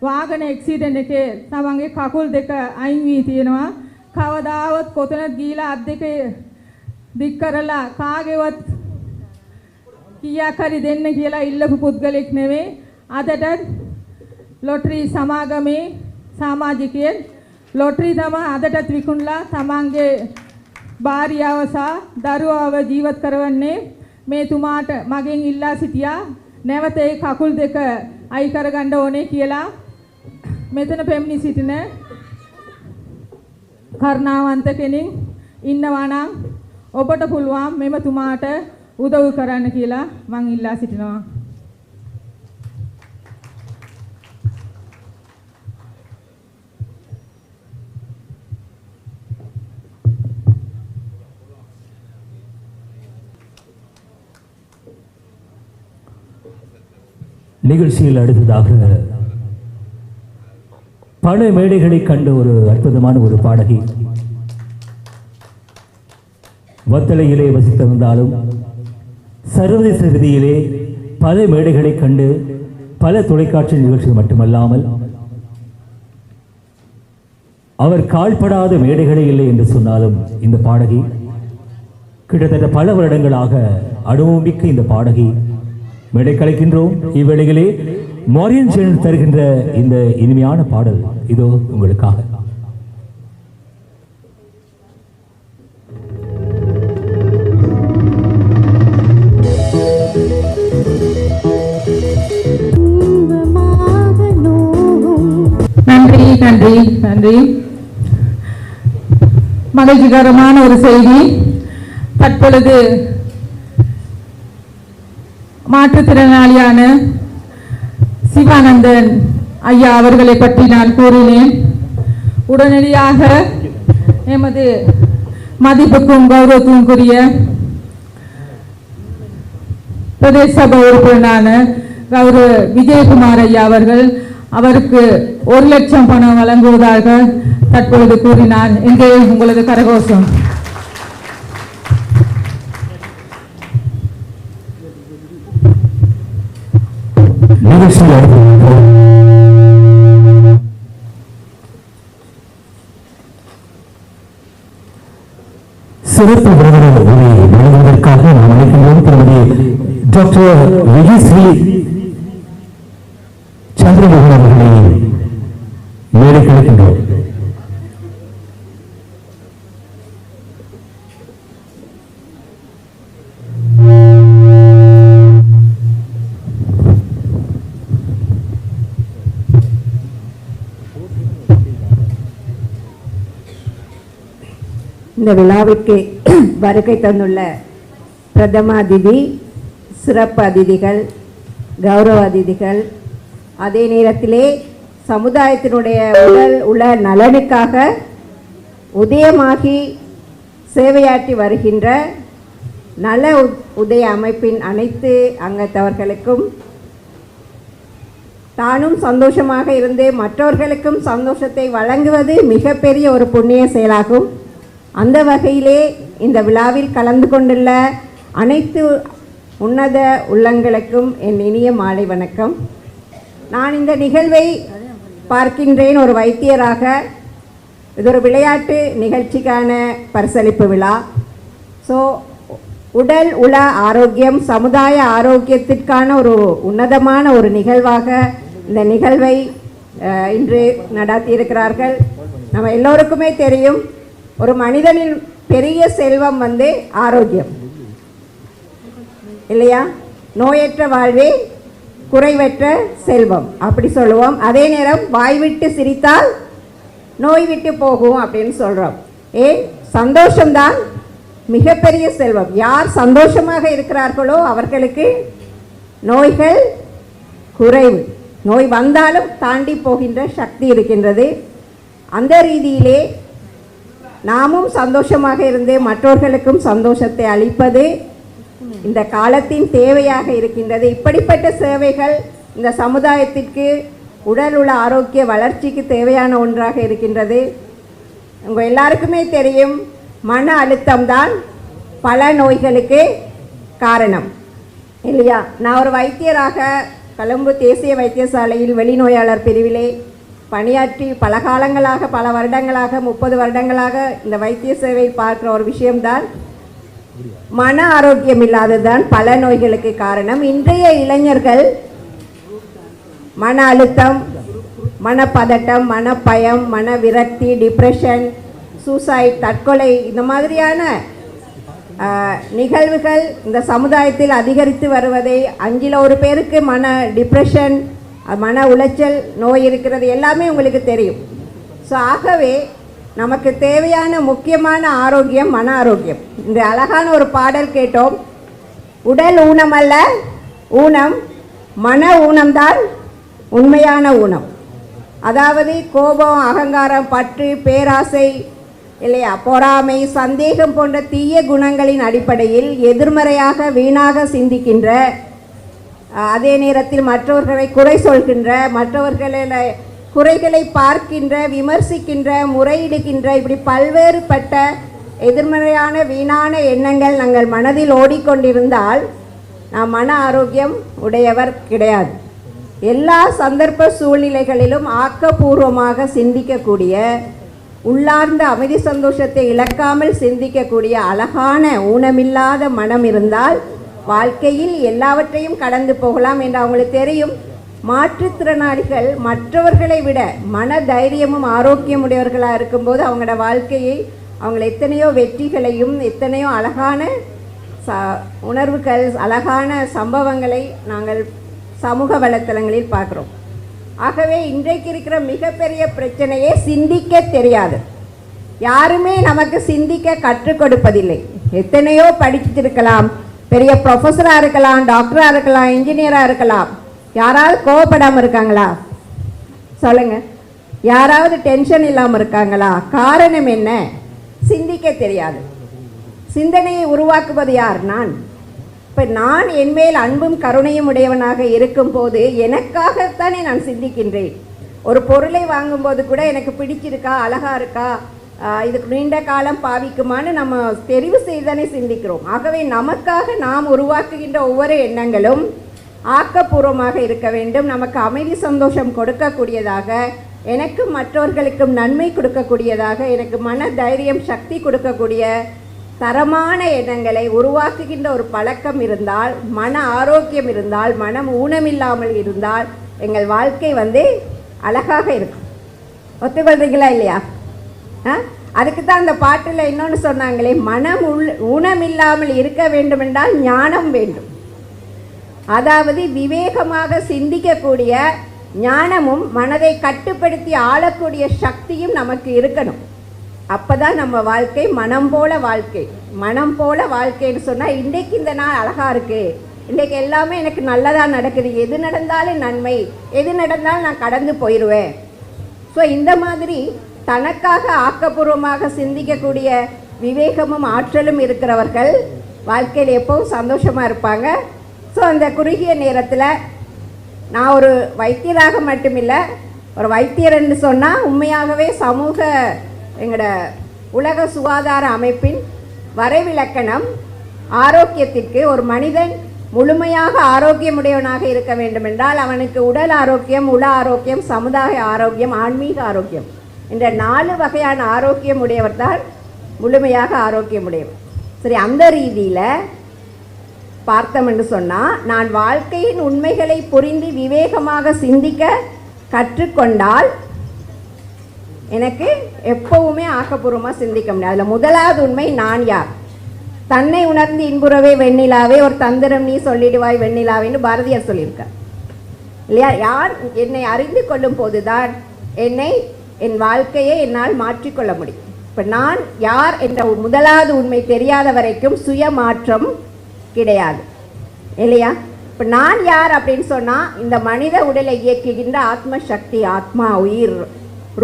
වාහන ඇක්සිඩන්ට් එකේ තමන්ගේ කකුල් දෙක අයින් වී තියෙනවා. කවදාවත් කොතනද ගිහිලා අත් දෙක දික් කරලා කාගේවත් කීයක් හරි දෙන්න කියලා ඉල්ලපු පුද්ගලෙක් නෙවෙයි. අදට ලොටරි සමාගමේ සමාජිකයෙක් ලොටරි තමයි අදටත් විකුණලා තමන්ගේ භාර්යාව සහ දරුවාව ජීවත් කරවන්නේ. මේ තුමාට මගෙන් ඉල්ලා සිටියා නැවත ඒ කකුල් දෙක අයි කරගන්න ඕනේ කියලා. මෙතන පෙම්නි සිටින කරුණාවන්ත කෙනෙක් ඉන්නවා නම් ඔබට පුළුවන් මෙම තුමාට උදව් කරන්න කියලා මං ඉල්ලා සිටිනවා. நிகழ்ச்சியில் அடுத்ததாக பல மேடைகளை கண்ட ஒரு அற்புதமான ஒரு பாடகி, வத்தளையிலே வசித்திருந்தாலும் சர்வதேச ரீதியிலே பல மேடைகளை கண்டு பல தொலைக்காட்சி நிகழ்ச்சிகள் மட்டுமல்லாமல் அவர் கால்படாத மேடைகளே இல்லை என்று சொன்னாலும் இந்த பாடகி கிட்டத்தட்ட பல வருடங்களாக அனுபவமிக்க இந்த பாடகி மேடை கலைக்கின்றோம். இவ்வேளையிலே மாரியன் சேனல் தருகின்ற இந்த இனிமையான பாடல் இதோ உங்களுக்காக. நன்றி நன்றி நன்றி. மகிழ்ச்சிகரமான ஒரு செய்தி. தற்பொழுது மாற்றுத்திறனாளியான சிவானந்தன் ஐயா அவர்களை பற்றி நான் கூறினேன். உடனடியாக எமது மதிப்புக்கும் கௌரவத்துக்குரிய பிரதேச சபை உறுப்பினரான கௌரவ விஜயகுமார் ஐயா அவர்கள் அவருக்கு 1 லட்சம் பணம் வழங்குவதாக தற்பொழுது கூறினார். எங்கே உங்களது கரகோஷம்? சிறப்பு விருதுகளை வழங்குவதற்காக நாம் அழைக்கின்றோம் திருமதி டாக்டர் விஜயஸ்ரீ சந்திரமோகன் அவர்களை மேலே கிடைக்கின்றோம். இந்த விழாவிற்கு வருகை தந்துள்ள பிரதம அதிதி, சிறப்பு அதிதிகள், கௌரவ அதிதிகள், அதே நேரத்திலே சமுதாயத்தினுடைய உடல் உள நலனுக்காக உதயமாகி சேவையாற்றி வருகின்ற நல உதய அமைப்பின் அனைத்து அங்கத்தவர்களுக்கும் தானும் சந்தோஷமாக இருந்து மற்றவர்களுக்கும் சந்தோஷத்தை வழங்குவது மிகப்பெரிய ஒரு புண்ணிய செயலாகும். அந்த வகையிலே இந்த விழாவில் கலந்து கொண்டுள்ள அனைத்து உன்னத உள்ளங்களுக்கும் என் இனிய மாலை வணக்கம். நான் இந்த நிகழ்வை பார்க்கின்றேன் ஒரு வைத்தியராக. இது ஒரு விளையாட்டு நிகழ்ச்சிக்கான பரிசளிப்பு விழா. ஸோ உடல் உள ஆரோக்கியம், சமுதாய ஆரோக்கியத்திற்கான ஒரு உன்னதமான ஒரு நிகழ்வாக இந்த நிகழ்வை இன்று நடாத்தியிருக்கிறார்கள். நம்ம எல்லோருக்குமே தெரியும், ஒரு மனிதனின் பெரிய செல்வம் ஆரோக்கியம் இல்லையா? நோயற்ற வாழ்வே குறைவற்ற செல்வம் அப்படி சொல்லுவோம். அதே நேரம் வாய் விட்டு சிரித்தால் நோய் விட்டு போகும் அப்படின்னு சொல்கிறோம். ஏன்? சந்தோஷம்தான் மிகப்பெரிய செல்வம். யார் சந்தோஷமாக இருக்கிறார்களோ அவர்களுக்கு நோய்கள் குறைவு. நோய் வந்தாலும் தாண்டி போகின்ற சக்தி இருக்கின்றது. அந்த ரீதியிலே நாமும் சந்தோஷமாக இருந்து மற்றவர்களுக்கும் சந்தோஷத்தை அளிப்பது இந்த காலத்தின் தேவையாக இருக்கின்றது. இப்படிப்பட்ட சேவைகள் இந்த சமுதாயத்திற்கு உடல் உள்ள ஆரோக்கிய வளர்ச்சிக்கு தேவையான ஒன்றாக இருக்கின்றது. உங்கள் எல்லாருக்குமே தெரியும், மன அழுத்தம்தான் பல நோய்களுக்கு காரணம் இல்லையா? நான் ஒரு வைத்தியராக கொழும்பு தேசிய வைத்தியசாலையில் வெளிநோயாளர் பிரிவிலே பணியாற்றி பல காலங்களாக, பல வருடங்களாக, 30 வருடங்களாக இந்த வைத்திய சேவை பார்க்குற ஒரு விஷயம்தான் மன ஆரோக்கியம் இல்லாததுதான் பல நோய்களுக்கு காரணம். இன்றைய இளைஞர்கள் மன அழுத்தம், மனப்பதட்டம், மனப்பயம், மன விரக்தி, டிப்ரெஷன், சூசைட், தற்கொலை, இந்த மாதிரியான நிகழ்வுகள் இந்த சமுதாயத்தில் அதிகரித்து வருவதை, 5ல் 1 பேருக்கு டிப்ரெஷன், மன உளைச்சல் நோய் இருக்கிறது எல்லாமே உங்களுக்கு தெரியும். ஸோ ஆகவே நமக்கு தேவையான முக்கியமான ஆரோக்கியம் மன ஆரோக்கியம். இந்த அழகான ஒரு பாடல் கேட்டோம். உடல் ஊனம் அல்ல ஊனம், மன ஊனம்தான் உண்மையான ஊனம். அதாவது கோபம், அகங்காரம், பற்று, பேராசை இல்லையா, பொறாமை, சந்தேகம் போன்ற தீய குணங்களின் அடிப்படையில் எதிர்மறையாக வீணாக சிந்திக்கின்ற, அதே நேரத்தில் மற்றவர்களை குறை சொல்கின்ற, மற்றவர்களில் குறைகளை பார்க்கின்ற, விமர்சிக்கின்ற, முறையிடுகின்ற, இப்படி பல்வேறுபட்ட எதிர்மறையான வீணான எண்ணங்கள் நாங்கள் மனதில் ஓடிக்கொண்டிருந்தால் நாம் மன ஆரோக்கியம் உடையவர் கிடையாது. எல்லா சந்தர்ப்ப சூழ்நிலைகளிலும் ஆக்கப்பூர்வமாக சிந்திக்கக்கூடிய, உள்ளார்ந்த அமைதி சந்தோஷத்தை இழக்காமல் சிந்திக்கக்கூடிய அழகான ஊனமில்லாத மனம் இருந்தால் வாழ்க்கையில் எல்லாவற்றையும் கடந்து போகலாம் என்று அவங்களுக்கு தெரியும். மாற்றுத்திறனாளிகள் மற்றவர்களை விட மன தைரியமும் ஆரோக்கியம் உடையவர்களாக இருக்கும்போது அவங்களோட வாழ்க்கையை, அவங்கள எத்தனையோ வெற்றிகளையும் எத்தனையோ அழகான உணர்வுகள், அழகான சம்பவங்களை நாங்கள் சமூக வலைத்தளங்களில் பார்க்குறோம். ஆகவே இன்றைக்கு இருக்கிற மிகப்பெரிய பிரச்சனையே சிந்திக்க தெரியாது. யாருமே நமக்கு சிந்திக்க கற்றுக் கொடுப்பதில்லை. எத்தனையோ படிச்சிருக்கலாம், பெரிய ப்ரொஃபஸராக இருக்கலாம், டாக்டராக இருக்கலாம், இன்ஜினியராக இருக்கலாம். யாராவது கோவப்படாமல் இருக்காங்களா சொல்லுங்க? யாராவது டென்ஷன் இல்லாமல் இருக்காங்களா? காரணம் என்ன? சிந்திக்க தெரியாது. சிந்தனையை உருவாக்குவது யார்? நான். இப்போ நான் என்மேல் அன்பும் கருணையும் உடையவனாக இருக்கும்போது எனக்காகத்தானே நான் சிந்திக்கின்றேன். ஒரு பொருளை வாங்கும்போது கூட எனக்கு பிடிச்சிருக்கா, அழகாக இருக்கா, இதுக்கு நீண்ட காலம் பாவிக்குமான்னு நம்ம தெரிவு செய்தானே சிந்திக்கிறோம். ஆகவே நமக்காக நாம் உருவாக்குகின்ற ஒவ்வொரு எண்ணங்களும் ஆக்கப்பூர்வமாக இருக்க வேண்டும். நமக்கு அமைதி சந்தோஷம் கொடுக்கக்கூடியதாக, எனக்கும் மற்றவர்களுக்கும் நன்மை கொடுக்கக்கூடியதாக, எனக்கு மன தைரியம் சக்தி கொடுக்கக்கூடிய தரமான எண்ணங்களை உருவாக்குகின்ற ஒரு பழக்கம் இருந்தால், மன ஆரோக்கியம் இருந்தால், மனம் ஊனமில்லாமல் இருந்தால் எங்கள் வாழ்க்கை அழகாக இருக்கும். ஒத்துக்கொள்றீங்களா இல்லையா? அதுக்கு தான் அந்த பாட்டில் இன்னொன்று சொன்னாங்களே, மனம் ஊனமில்லாமல் இருக்க வேண்டுமென்றால் ஞானம் வேண்டும். அதாவது விவேகமாக சிந்திக்கக்கூடிய ஞானமும் மனதை கட்டுப்படுத்தி ஆளக்கூடிய சக்தியும் நமக்கு இருக்கணும். அப்போ தான் நம்ம வாழ்க்கை மனம் போல வாழ்க்கை. மனம் போல வாழ்க்கைன்னு சொன்னால், இன்றைக்கு இந்த நாள் அழகாக இருக்குது, இன்றைக்கு எல்லாமே எனக்கு நல்லதாக நடக்குது, எது நடந்தாலும் நன்மை, எது நடந்தாலும் நான் கடந்து போயிடுவேன். ஸோ இந்த மாதிரி தனக்காக ஆக்கப்பூர்வமாக சிந்திக்கக்கூடிய விவேகமும் ஆற்றலும் இருக்கிறவர்கள் வாழ்க்கையில் எப்பவும் சந்தோஷமாக இருப்பாங்க. ஸோ அந்த குறுகிய நேரத்தில் நான் ஒரு வைத்தியராக மட்டுமில்லை, ஒரு வைத்தியர் என்று சொன்னால் உண்மையாகவே சமூக எங்களோட உலக சுகாதார அமைப்பின் வரைவிலக்கணம் ஆரோக்கியத்திற்கு, ஒரு மனிதன் முழுமையாக ஆரோக்கியமுடையவனாக இருக்க வேண்டுமென்றால் அவனுக்கு உடல் ஆரோக்கியம், உள ஆரோக்கியம், சமுதாய ஆரோக்கியம், ஆன்மீக ஆரோக்கியம் என்ற 4 வகையான ஆரோக்கியம் உடையவர் தான் முழுமையாக ஆரோக்கியமுடையவர். சரி, அந்த ரீதியில் பார்த்தோம் என்று சொன்னால், நான் வாழ்க்கையின் உண்மைகளை புரிந்து விவேகமாக சிந்திக்க கற்றுக்கொண்டால் எனக்கு எப்பவுமே ஆக்கப்பூர்வமாக சிந்திக்க முடியும். அதில் முதலாவது உண்மை, நான் யார்? தன்னை உணர்ந்து இன்புறவே வெண்ணிலாவே, ஒரு தந்திரம் நீ சொல்லிடுவாய் வெண்ணிலாவேன்னு பாரதியார் சொல்லியிருக்கார் இல்லையா? யார் என்னை அறிந்து கொள்ளும் போதுதான் என் வாழ்க்கையை என்னால் மாற்றிக்கொள்ள முடியும். இப்போ நான் யார் என்ற முதலாவது உண்மை தெரியாத வரைக்கும் சுய மாற்றம் கிடையாது இல்லையா? இப்போ நான் யார் அப்படின்னு சொன்னால், இந்த மனித உடலை இயக்குகின்ற ஆத்ம சக்தி, ஆத்மா, உயிர்,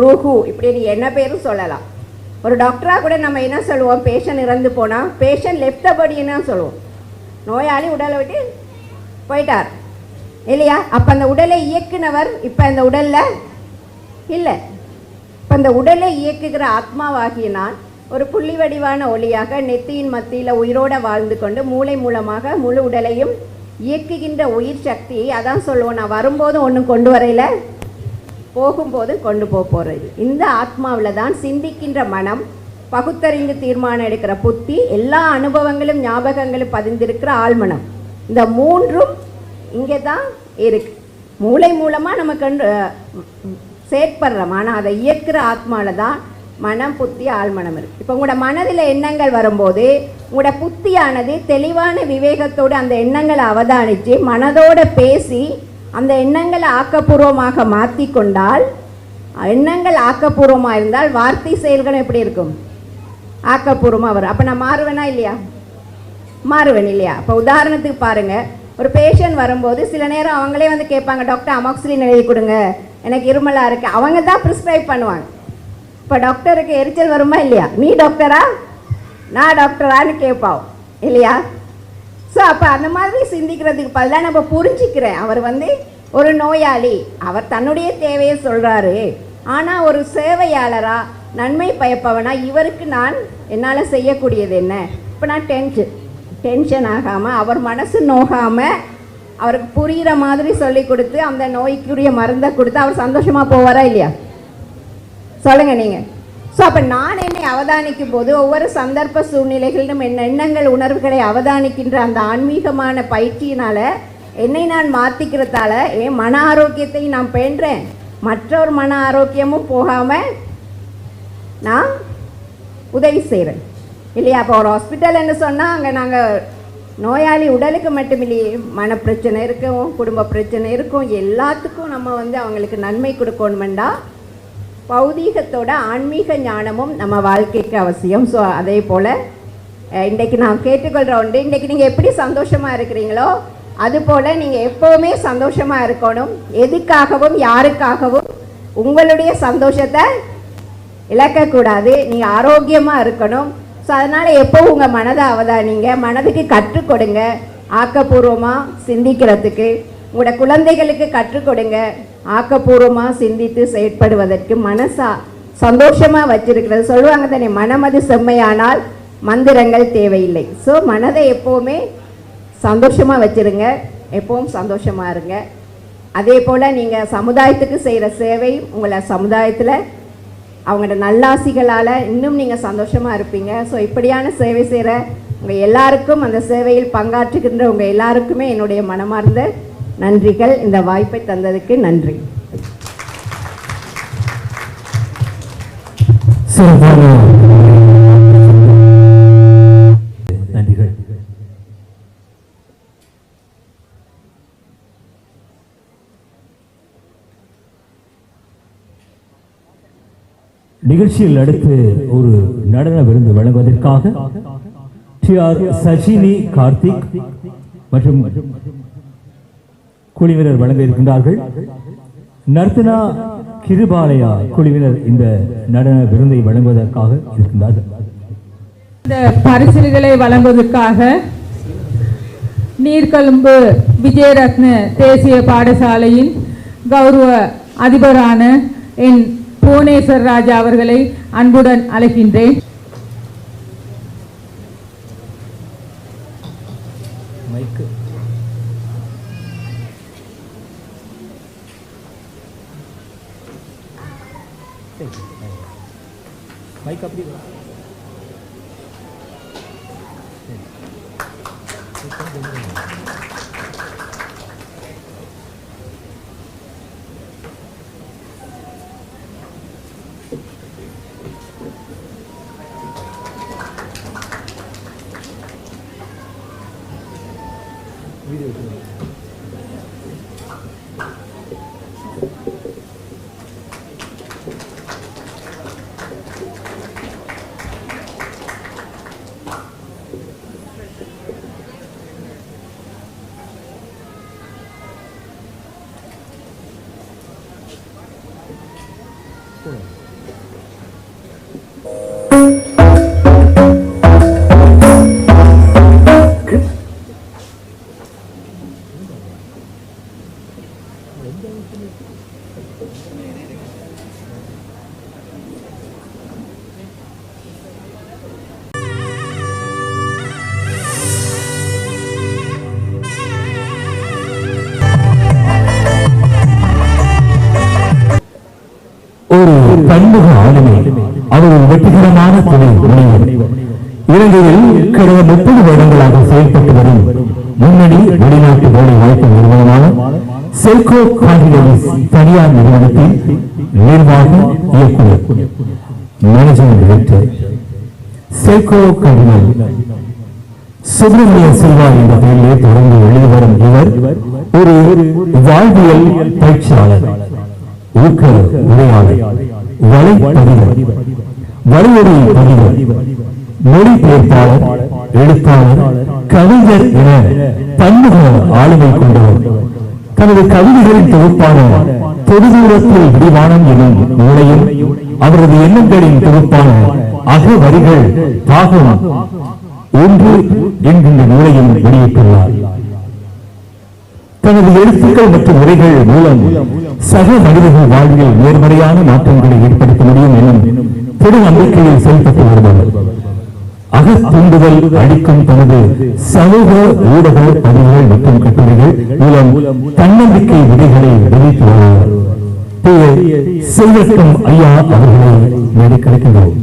ரூஹு, இப்படி நீ என்ன பேரும் சொல்லலாம். ஒரு டாக்டராக கூட நம்ம என்ன சொல்லுவோம்? பேஷண்ட் இறந்து போனால் பேஷண்ட் லெஃப்ட் த பாடின்னு சொல்லுவோம். நோயாளி உடலை விட்டு போயிட்டார். இல்லையா? அப்போ அந்த உடலை இயக்குனவர் இப்போ அந்த உடலில் இல்லை. இப்போ அந்த உடலை இயக்குகிற ஆத்மாவாகிய நான் ஒரு புள்ளி வடிவான ஒளியாக நெத்தியின் மத்தியில் உயிரோடு வாழ்ந்து கொண்டு மூளை மூலமாக முழு உடலையும் இயக்குகின்ற உயிர் சக்தியை அதான் சொல்லுவோம். நான் வரும்போது ஒன்றும் கொண்டு வரையில, போகும்போது கொண்டு போகிறது. இந்த ஆத்மாவில் தான் சிந்திக்கின்ற மனம், பகுத்தறிந்து தீர்மானம் எடுக்கிற புத்தி, எல்லா அனுபவங்களும் ஞாபகங்களும் பதிந்திருக்கிற ஆழ்மனம். இந்த மூன்றும் இங்கே தான் இருக்கு. மூளை மூலமாக நம்ம செயற்படுறோம். ஆனால் அதை இயக்குற ஆத்மாவில் தான் மனம், புத்தி, ஆழ்மனம் இருக்குது. இப்போ உங்களோட மனதில் எண்ணங்கள் வரும்போது உங்களோட புத்தியானது தெளிவான விவேகத்தோடு அந்த எண்ணங்களை அவதானித்து மனதோடு பேசி அந்த எண்ணங்களை ஆக்கப்பூர்வமாக மாற்றி கொண்டால், எண்ணங்கள் ஆக்கப்பூர்வமாக இருந்தால் வார்த்தை செயல்களும் எப்படி இருக்கும்? ஆக்கப்பூர்வமாக வரும். அப்போ நான் மாறுவேனா இல்லையா? மாறுவேன் இல்லையா? இப்போ உதாரணத்துக்கு பாருங்கள், ஒரு பேஷண்ட் வரும்போது சில நேரம் அவங்களே வந்து கேட்பாங்க, டாக்டர் அமாக்சிலின் எழுதி கொடுங்க, எனக்கு இருமலாக இருக்குது. அவங்க தான் ப்ரிஸ்கிரைப் பண்ணுவாங்க. இப்போ டாக்டருக்கு எரிச்சல் வருமா இல்லையா? நீ டாக்டரா நான் டாக்டரான்னு கேட்பாவும் இல்லையா? ஸோ அப்போ அந்த மாதிரி சிந்திக்கிறதுக்கு பதிலாக நம்ம புரிஞ்சிக்கிறேன், அவர் வந்து ஒரு நோயாளி, அவர் தன்னுடைய தேவையை சொல்கிறாரு. ஆனால் ஒரு சேவையாளராக நன்மை பயப்பவனா இவருக்கு நான் என்னால் செய்யக்கூடியது என்ன? இப்போ நான் டென்ஷன் ஆகாமல், அவர் மனசு நோகாமல், அவருக்கு புரிகிற மாதிரி சொல்லி கொடுத்து அந்த நோய்க்குரிய மருந்தை கொடுத்து அவர் சந்தோஷமாக போவாரா இல்லையா? சொல்லுங்கள் நீங்கள். ஸோ அப்போ நான் என்னை அவதானிக்கும் போது ஒவ்வொரு சந்தர்ப்ப சூழ்நிலைகளிலும் என் எண்ணங்கள் உணர்வுகளை அவதானிக்கின்ற அந்த ஆன்மீகமான பயிற்சியினால் என்னை நான் மாற்றிக்கிறதால என் மன ஆரோக்கியத்தை நான் பேணுறேன். மற்றொரு மன ஆரோக்கியமும் போகாமல் நான் உதவி செய்கிறேன் இல்லையா? அப்போ ஒரு ஹாஸ்பிட்டல்னு சொன்னால் அங்கே நாங்கள் நோயாளி உடலுக்கு மட்டுமில்லையே, மனப்பிரச்சனை இருக்கும், குடும்ப பிரச்சனை இருக்கும், எல்லாத்துக்கும் நம்ம வந்து அவங்களுக்கு நன்மை கொடுக்கணுமெண்டா பௌதீகத்தோட ஆன்மீக ஞானமும் நம்ம வாழ்க்கைக்கு அவசியம். ஸோ அதே போல் இன்றைக்கு நான் கேட்டுக்கொள்கிற ஒன்று, இன்றைக்கி நீங்கள் எப்படி சந்தோஷமாக இருக்கிறீங்களோ அதுபோல் நீங்கள் எப்போவுமே சந்தோஷமாக இருக்கணும். எதுக்காகவும் யாருக்காகவும் உங்களுடைய சந்தோஷத்தை இழக்கக்கூடாது. நீங்கள் ஆரோக்கியமாக இருக்கணும். ஸோ அதனால் எப்போவும் உங்கள் மனதை அவதானிங்க, மனதுக்கு கற்றுக் கொடுங்க, ஆக்கப்பூர்வமாக சிந்திக்கிறதுக்கு. உங்களோட குழந்தைகளுக்கு கற்றுக் கொடுங்க, ஆக்கப்பூர்வமாக சிந்தித்து செயற்படுவதற்கு. மனசா சந்தோஷமாக வச்சிருக்கிறது சொல்லுவாங்க தானே, மனமது செம்மையானால் மந்திரங்கள் தேவையில்லை. ஸோ மனதை எப்போவுமே சந்தோஷமாக வச்சுருங்க, எப்பவும் சந்தோஷமாக இருங்க. அதே போல் நீங்கள் சமுதாயத்துக்கு செய்கிற சேவை உங்களை சமுதாயத்தில் அவங்களோட நல்லாசிகளால் இன்னும் நீங்கள் சந்தோஷமாக இருப்பீங்க. ஸோ இப்படியான சேவை செய்கிற உங்கள் எல்லாருக்கும், அந்த சேவையில் பங்காற்றுகின்ற உங்கள் எல்லாருக்குமே என்னுடைய மனமார்ந்த நன்றிகள். இந்த வாய்ப்பை தந்ததுக்கு நன்றி. நன்றிகள். நிகழ்ச்சியில் அடுத்து ஒரு நடன விருந்து வழங்குவதற்காக TR சஜினி கார்த்திக் மற்றும் குழுவினர் வழங்க இருக்கின்றார்கள். நர்த்தனா கிருபாலயா குழுவினர் இந்த நடன விருந்தை வழங்குவதற்காக இருக்கின்றார்கள். இந்த பரிசுகளை வழங்குவதற்காக நீர்கொழும்பு விஜயரத்ன தேசிய பாடசாலையின் கௌரவ அதிபரான என் புவனேஸ்வர் ராஜா அவர்களை அன்புடன் அழைக்கின்றேன். மைக் அப்படி பன்முக ஆளுமை, அவர் ஒரு வெற்றிகரமான தொழில் முனைவர். இலங்கையில் கடந்த 30 வருடங்களாக செயல்பட்டு வரும் முன்னணி வெளிநாட்டு வேலை வாய்ப்பு நிறுவனமான செல்கோ கான்டினென்டல்ஸ் தனியார் நிறுவனத்தின் நிர்வாக இயக்குனர், managing director. Selco Continental Subramaniya Silva என்ற பெயரிலே தொடர்ந்து எழுதி வரும் இவர் ஒரு வாழ்வியல் பயிற்சியாளர், ஊக்க உரையாளர், வலைப்பதிவர், வரையறை பதிவர், மொழிபெயர்ப்பாளர், எழுத்தாளர், கவிஞர் என பன்முக ஆளுமை கொண்டவர். தனது கவிதைகளின் தொகுப்பான தொடுதூரத்தில் விரிவானம் எனும் நூலையும் அவரது எண்ணங்களின் தொகுப்பான அகவரிகள் பாகம் 1 என்கின்ற நூலையும் வெளியிட்டுள்ளார். தனது எழுத்துக்கள் மற்றும் உரைகள் மூலம் சக மனிதர்கள் வாழ்வில் நேர்மறையான மாற்றங்களை ஏற்படுத்த முடியும் எனும் பொது நம்பிக்கையில் செயல்பட்டு வருபவர். அகத்தூண்டுதல் அளிக்கும் தனது சமூக ஊடக பதிவுகள் மற்றும் கட்டுரைகள் மூலம் தன்னம்பிக்கை விதைகளை விதைத்து வருவார். செல்வக்கம் ஐயா அவர்களை மேலே கிடைக்கின்றோம்.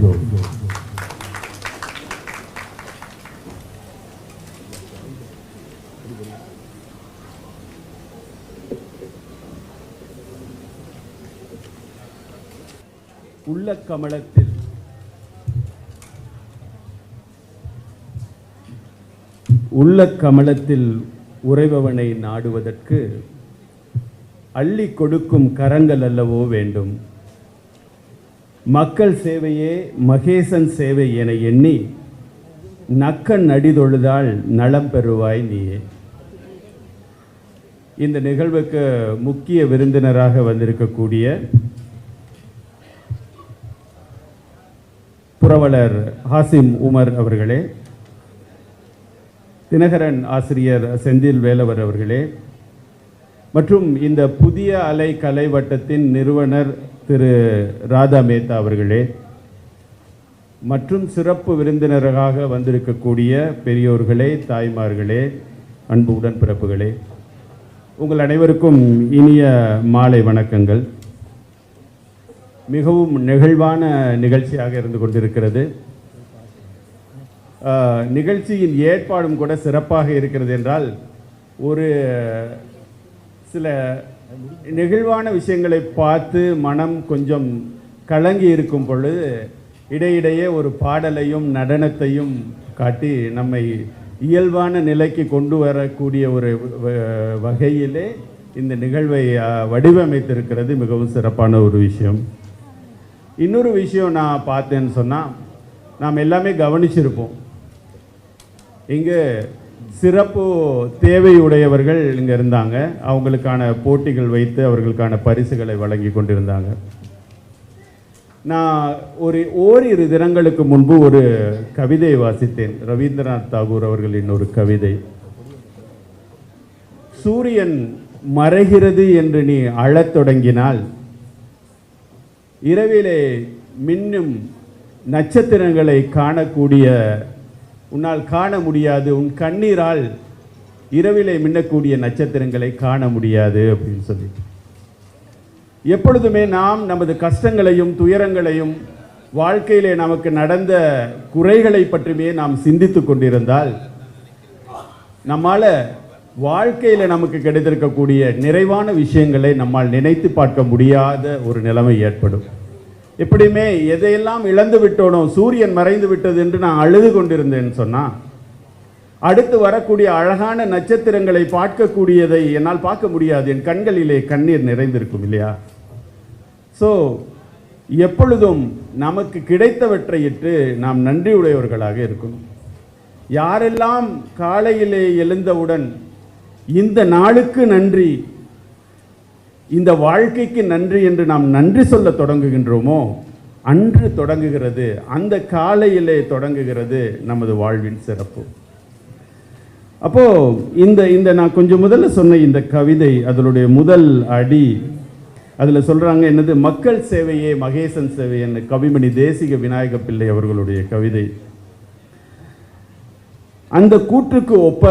உள்ள கமலத்தில் உறைபவனை நாடுவதற்கு அள்ளி கொடுக்கும் கரங்கள் அல்லவோ வேண்டும். மக்கள் சேவையே மகேசன் சேவை என எண்ணி நக்கன் அடிதொழுதால் நலம் பெறுவாய் நீயே. இந்த நிகழ்வுக்கு முக்கிய விருந்தினராக வந்திருக்கக்கூடிய புரவலர் ஹாசிம் உமர் அவர்களே, தினகரன் ஆசிரியர் செந்தில் வேலவர் அவர்களே, மற்றும் இந்த புதிய அலை கலை வட்டத்தின் நிறுவனர் திரு ராதா மேத்தா அவர்களே, மற்றும் சிறப்பு விருந்தினராக வந்திருக்கக்கூடிய பெரியோர்களே, தாய்மார்களே, அன்பு உடன்பிறப்புகளே, உங்கள் அனைவருக்கும் இனிய மாலை வணக்கங்கள். மிகவும் நெகிழ்வான நிகழ்ச்சியாக இருந்து கொண்டிருக்கிறது. நிகழ்ச்சியின் ஏற்பாடும் கூட சிறப்பாக இருக்கிறது என்றால், ஒரு சில நெகிழ்வான விஷயங்களை பார்த்து மனம் கொஞ்சம் கலங்கி இருக்கும் பொழுது இடையிடையே ஒரு பாடலையும் நடனத்தையும் காட்டி நம்மை இயல்பான நிலைக்கு கொண்டு வரக்கூடிய ஒரு வகையிலே இந்த நிகழ்வை வடிவமைத்திருக்கிறது. மிகவும் சிறப்பான ஒரு விஷயம். இன்னொரு விஷயம் நான் பார்த்தேன்னு சொன்னால், நாம் எல்லாமே கவனிச்சிருப்போம், இங்கே சிறப்பு தேவையுடையவர்கள் இங்கே இருந்தாங்க. அவங்களுக்கான போட்டிகள் வைத்து அவர்களுக்கான பரிசுகளை வழங்கி கொண்டிருந்தாங்க. நான் ஓரிரு தினங்களுக்கு முன்பு ஒரு கவிதை வாசித்தேன். ரவீந்திரநாத் தாகூர் அவர்களின் ஒரு கவிதை. சூரியன் மறைகிறது என்று நீ அழத் தொடங்கினால், இரவிலே மின்னும் நட்சத்திரங்களை காணக்கூடிய உன்னால் காண முடியாது, உன் கண்ணீரால் இரவிலே மின்னக்கூடிய நட்சத்திரங்களை காண முடியாது அப்படின்னு சொல்லி. எப்பொழுதுமே நாம் நமது கஷ்டங்களையும் துயரங்களையும் வாழ்க்கையிலே நமக்கு நடந்த குறைகளை பற்றியுமே நாம் சிந்தித்து கொண்டிருந்தால், நம்மால் வாழ்க்கையில் நமக்கு கிடைத்திருக்கக்கூடிய நிறைவான விஷயங்களை நம்மால் நினைத்து பார்க்க முடியாத ஒரு நிலைமை ஏற்படும். எப்படியுமே எதையெல்லாம் இழந்து விட்டோனோ, சூரியன் மறைந்து விட்டது என்று நான் அழுது கொண்டிருந்தேன்னு சொன்னால், அடுத்து வரக்கூடிய அழகான நட்சத்திரங்களை பார்க்கக்கூடியதை என்னால் பார்க்க முடியாது. என் கண்களிலே கண்ணீர் நிறைந்திருக்கும் இல்லையா? ஸோ எப்பொழுதும் நமக்கு கிடைத்தவற்றையிட்டு நாம் நன்றியுடையவர்களாக இருக்கணும். யாரெல்லாம் காலையிலே எழுந்தவுடன் இந்த நாளுக்கு நன்றி, இந்த வாழ்க்கைக்கு நன்றி என்று நாம் நன்றி சொல்ல தொடங்குகின்றோமோ, அன்று தொடங்குகிறது, அந்த காலையிலே தொடங்குகிறது நமது வாழ்வின் சிறப்பு. அப்போது இந்த நான் கொஞ்சம் முதல்ல சொன்ன இந்த கவிதை, அதனுடைய முதல் அடி, அதில் சொல்கிறாங்க என்னது, மக்கள் சேவையே மகேசன் சேவை என்ன, கவிமணி தேசிக விநாயக பிள்ளை அவர்களுடைய கவிதை. அந்த கூற்றுக்கு ஒப்ப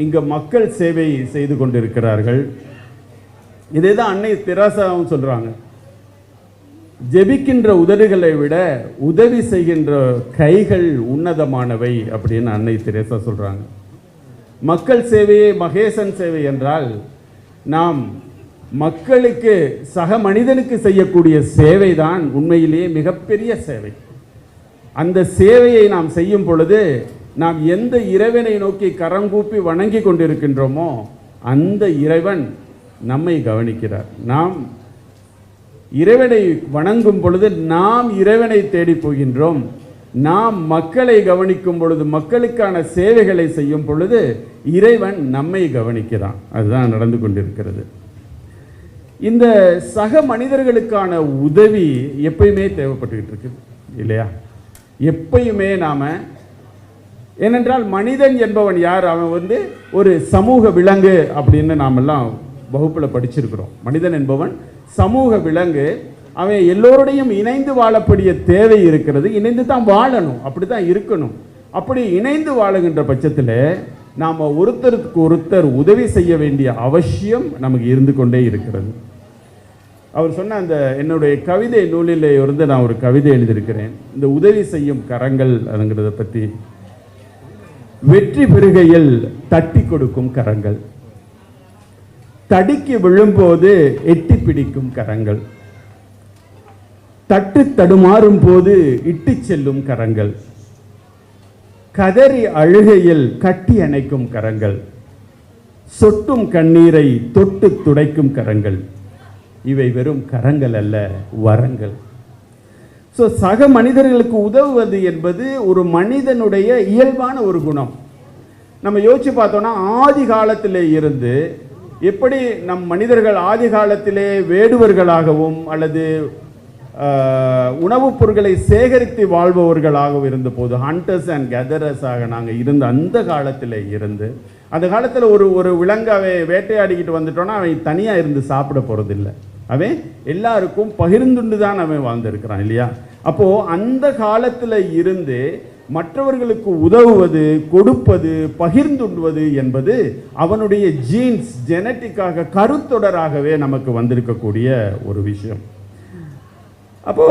இங்கே மக்கள் சேவை செய்து கொண்டிருக்கிறார்கள். இதே தான் அன்னை தெரசாவும் சொல்கிறாங்க. ஜெபிக்கின்ற உதடுகளை விட உதவி செய்கின்ற கைகள் உன்னதமானவை அப்படின்னு அன்னை தெரேசா சொல்றாங்க. மக்கள் சேவையே மகேசன் சேவை என்றால் நாம் மக்களுக்கு சக மனிதனுக்கு செய்யக்கூடிய சேவை தான் உண்மையிலேயே மிகப்பெரிய சேவை. அந்த சேவையை நாம் செய்யும் பொழுது நாம் எந்த இறைவனை நோக்கி கரங்கூப்பி வணங்கி கொண்டிருக்கின்றோமோ அந்த இறைவன் நம்மை கவனிக்கிறார். நாம் இறைவனை வணங்கும் பொழுது நாம் இறைவனை தேடி போகின்றோம். நாம் மக்களை கவனிக்கும் பொழுது, மக்களுக்கான சேவைகளை செய்யும் பொழுது இறைவன் நம்மை கவனிக்கிறான். அதுதான் நடந்து கொண்டிருக்கிறது. இந்த சக மனிதர்களுக்கான உதவி எப்பயுமே தேவைப்பட்டுக்கிட்டு இருக்கு இல்லையா? எப்பயுமே நாம, ஏனென்றால் மனிதன் என்பவன் யார்? அவன் ஒரு சமூக விலங்கு அப்படின்னு நாமெல்லாம் வகுப்பில் படிச்சிருக்கிறோம். மனிதன் என்பவன் சமூக விலங்கு. அவன் எல்லோருடையும் இணைந்து வாழக்கூடிய தேவை இருக்கிறது. இணைந்து தான் வாழணும், அப்படி தான் இருக்கணும். அப்படி இணைந்து வாழுகின்ற பட்சத்தில் நாம் ஒருத்தருக்கு ஒருத்தர் உதவி செய்ய வேண்டிய அவசியம் நமக்கு இருந்து கொண்டே இருக்கிறது. அவர் சொன்ன அந்த என்னுடைய கவிதை நூலிலே நான் ஒரு கவிதை எழுதியிருக்கிறேன். இந்த உதவி செய்யும் கரங்கள் அதுங்கிறத பற்றி. வெற்றி பெறுகையில் தட்டி கொடுக்கும் கரங்கள், தடிக்கு விழும்போது எட்டி பிடிக்கும் கரங்கள், தட்டு தடுமாறும் போது இட்டு செல்லும் கரங்கள், கதறி அழுகையில் கட்டி அணைக்கும் கரங்கள், சொட்டும் கண்ணீரை தொட்டு துடைக்கும் கரங்கள். இவை வெறும் கரங்கள் அல்ல, வரங்கள். ஸோ சக மனிதர்களுக்கு உதவுவது என்பது ஒரு மனிதனுடைய இயல்பான ஒரு குணம். நம்ம யோசிச்சு பார்த்தோம்னா ஆதி காலத்திலே இருந்து எப்படி நம் மனிதர்கள் ஆதி காலத்திலே வேடுவர்களாகவும் அல்லது உணவுப் பொருட்களை சேகரித்து வாழ்பவர்களாகவும் இருந்த போது, ஹண்டர்ஸ் அண்ட் கேதரர்ஸாக நாங்கள் இருந்த அந்த காலத்தில் இருந்து, அந்த காலத்தில் ஒரு விலங்காவை வேட்டையாடிக்கிட்டு வந்துட்டோன்னா அவன் தனியாக இருந்து சாப்பிட போகிறதில்லை. அவன் எல்லாருக்கும் பகிர்ந்துண்டு தான் அவன் வாழ்ந்திருக்கிறான் இல்லையா? அப்போது அந்த காலத்தில் இருந்து மற்றவர்களுக்கு உதவுவது, கொடுப்பது, பகிர்ந்துண்டுவது என்பது அவனுடைய ஜீன்ஸ், ஜெனட்டிக்காக கருத்தொடராகவே நமக்கு வந்திருக்கக்கூடிய ஒரு விஷயம். அப்போ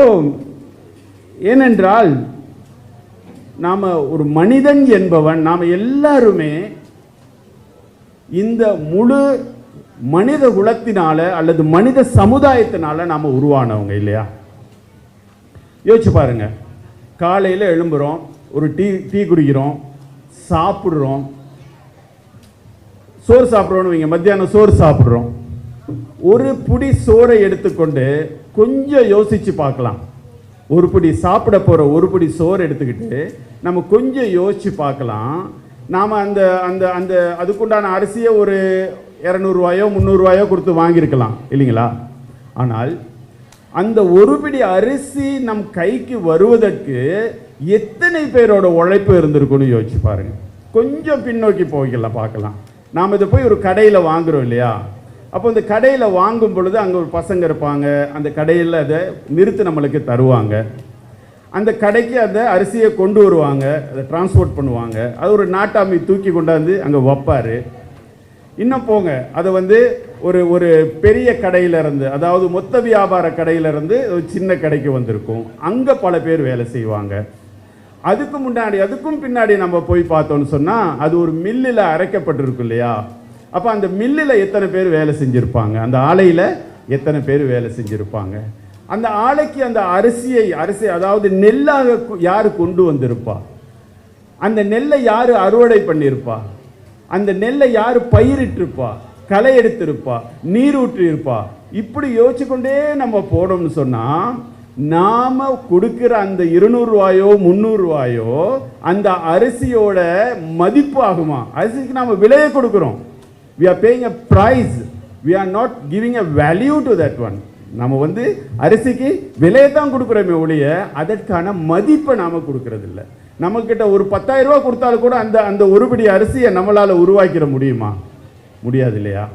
ஏனென்றால் நாம் ஒரு மனிதன் என்பவன், நாம் எல்லாருமே இந்த முழு மனித குலத்தினால அல்லது மனித சமுதாயத்தினால நாம் உருவானவங்க இல்லையா? யோசிச்சு பாருங்க. காலையில் எழும்புகிறோம், ஒரு டீ குடிக்கிறோம், சாப்பிட்றோம், சோறு சாப்பிட்றோன்னு வைங்க, மத்தியானம் சோறு சாப்பிட்றோம். ஒரு புடி சோறை எடுத்துக்கொண்டு கொஞ்சம் யோசிச்சு பார்க்கலாம். ஒரு பிடி சாப்பிட போகிற ஒரு பிடி சோறு எடுத்துக்கிட்டு நம்ம கொஞ்சம் யோசிச்சு பார்க்கலாம். நாம் அந்த அந்த அந்த அதுக்குண்டான அரிசியை ஒரு 200 ரூபாயோ 300 ரூபாயோ கொடுத்து வாங்கியிருக்கலாம் இல்லைங்களா? ஆனால் அந்த ஒரு பிடி அரிசி நம் கைக்கு வருவதற்கு எத்தனை பேரோட உழைப்பு இருந்திருக்குன்னு யோசிச்சு பாருங்க. கொஞ்சம் பின்னோக்கி போய்க்கலாம், பார்க்கலாம். நாம் இதை போய் ஒரு கடையில் வாங்குகிறோம் இல்லையா? அப்போ இந்த கடையில் வாங்கும் பொழுது அங்கே ஒரு பசங்க இருப்பாங்க, அந்த கடையில் அதை நிறுத்து நம்மளுக்கு தருவாங்க. அந்த கடைக்கு அந்த அரிசியை கொண்டு வருவாங்க, அதை டிரான்ஸ்போர்ட் பண்ணுவாங்க. அது ஒரு நாட்டாமி தூக்கி கொண்டாந்து அங்கே வைப்பார். இன்னும் போங்க, அதை ஒரு பெரிய கடையிலிருந்து, அதாவது மொத்த வியாபார கடையிலிருந்து ஒரு சின்ன கடைக்கு வந்திருக்கும். அங்கே பல பேர் வேலை செய்வாங்க. அதுக்கும் பின்னாடி நம்ம போய் பார்த்தோன்னு சொன்னால் அது ஒரு மில்லில் அரைக்கப்பட்டிருக்கும் இல்லையா? அப்போ அந்த மில்லில் எத்தனை பேர் வேலை செஞ்சுருப்பாங்க, அந்த ஆலையில் எத்தனை பேர் வேலை செஞ்சுருப்பாங்க. அந்த ஆலைக்கு அந்த அரிசி அதாவது நெல்லாக யார் கொண்டு வந்திருப்பா, அந்த நெல்லை யார் அறுவடை பண்ணியிருப்பா, அந்த நெல்லை யார் பயிரிட்டிருப்பா, களை எடுத்திருப்பா, நீர் ஊற்றியிருப்பா. இப்படி யோசிச்சு கொண்டே நம்ம போனோம்னு சொன்னால் நாம் கொடுக்குற அந்த 200 ரூபாயோ 300 ரூபாயோ அந்த அரிசியோட மதிப்பு ஆகுமா? அரிசிக்கு நாம் விலையை கொடுக்குறோம். we are paying a price, we are not giving a value to that one. நம்ம அரிசிக்கு விலையை தான் கொடுக்குறோமே ஒழிய அதற்கான மதிப்பை நாம் கொடுக்கறது இல்லை. நம்மக்கிட்ட ஒரு 10,000 ரூபா கொடுத்தாலும் கூட அந்த ஒரு பிடி அரிசியை நம்மளால் உருவாக்கிட முடியுமா? முடியாது இல்லையா?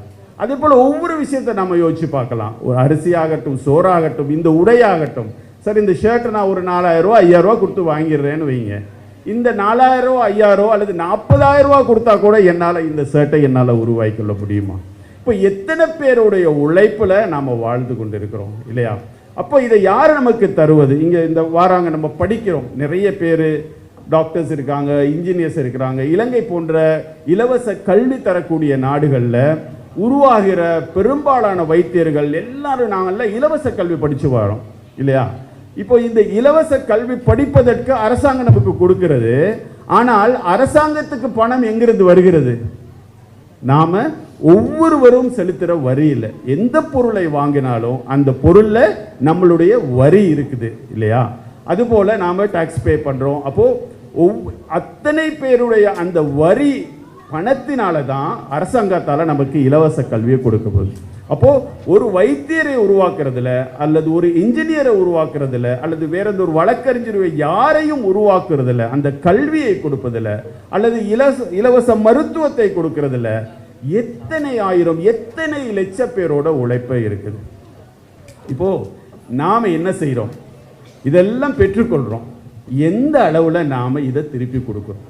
அதே போல் ஒவ்வொரு விஷயத்தை நம்ம யோசிச்சு பார்க்கலாம். ஒரு அரிசியாகட்டும், சோறாகட்டும், இந்த உடையாகட்டும். சரி, இந்த ஷர்ட்டை நான் ஒரு 4,000 ரூபா 5,000 ரூபா கொடுத்து வாங்கிடுறேன்னு வைங்க. இந்த 4,000 ரூபா 5,000 ரூபா அல்லது 40,000 ரூபா கொடுத்தா கூட என்னால் இந்த ஷர்ட்டை என்னால் உருவாக்கிக்கொள்ள முடியுமா? இப்போ எத்தனை பேருடைய உழைப்பில் நாம் வாழ்ந்து கொண்டு இருக்கிறோம் இல்லையா? அப்போ இதை யார் நமக்கு தருவது? இங்கே இந்த வாராங்க நம்ம படிக்கிறோம், நிறைய பேர் டாக்டர்ஸ் இருக்காங்க, இன்ஜினியர்ஸ் இருக்கிறாங்க. இலங்கை போன்ற இலவச கல்வி தரக்கூடிய நாடுகளில் உருவாகிற பெரும்பாலான வைத்தியர்கள் எல்லாரும் நாங்கள்லாம் இலவச கல்வி படித்து வரோம் இல்லையா? இப்போ இந்த இலவச கல்வி படிப்பதற்கு அரசாங்கம் நமக்கு கொடுக்கிறது. ஆனால் அரசாங்கத்துக்கு பணம் எங்கிருந்து வருகிறது? நாம ஒவ்வொருவரும் செலுத்துகிற வரி இல்லை. எந்த பொருளை வாங்கினாலும் அந்த பொருளில் நம்மளுடைய வரி இருக்குது இல்லையா? அதுபோல் நாம் டாக்ஸ் பே பண்ணுறோம். அப்போது அத்தனை பேருடைய அந்த வரி பணத்தினால தான் அரசாங்கத்தால் நமக்கு இலவச கல்வியை கொடுக்க போகுது. அப்போது ஒரு வைத்தியரை உருவாக்குறதுல அல்லது ஒரு இன்ஜினியரை உருவாக்குறதுல அல்லது வேற எந்த ஒரு வழக்கறிஞரை யாரையும் உருவாக்குறதுல, அந்த கல்வியை கொடுப்பதில் அல்லது இலவச மருத்துவத்தை கொடுக்கறதுல எத்தனை ஆயிரம் எத்தனை லட்ச பேரோட உழைப்பை இருக்குது. இப்போ நாம் என்ன செய்கிறோம்? இதெல்லாம் பெற்றுக்கொள்கிறோம். எந்த அளவில் நாம் இதை திருப்பி கொடுக்குறோம்?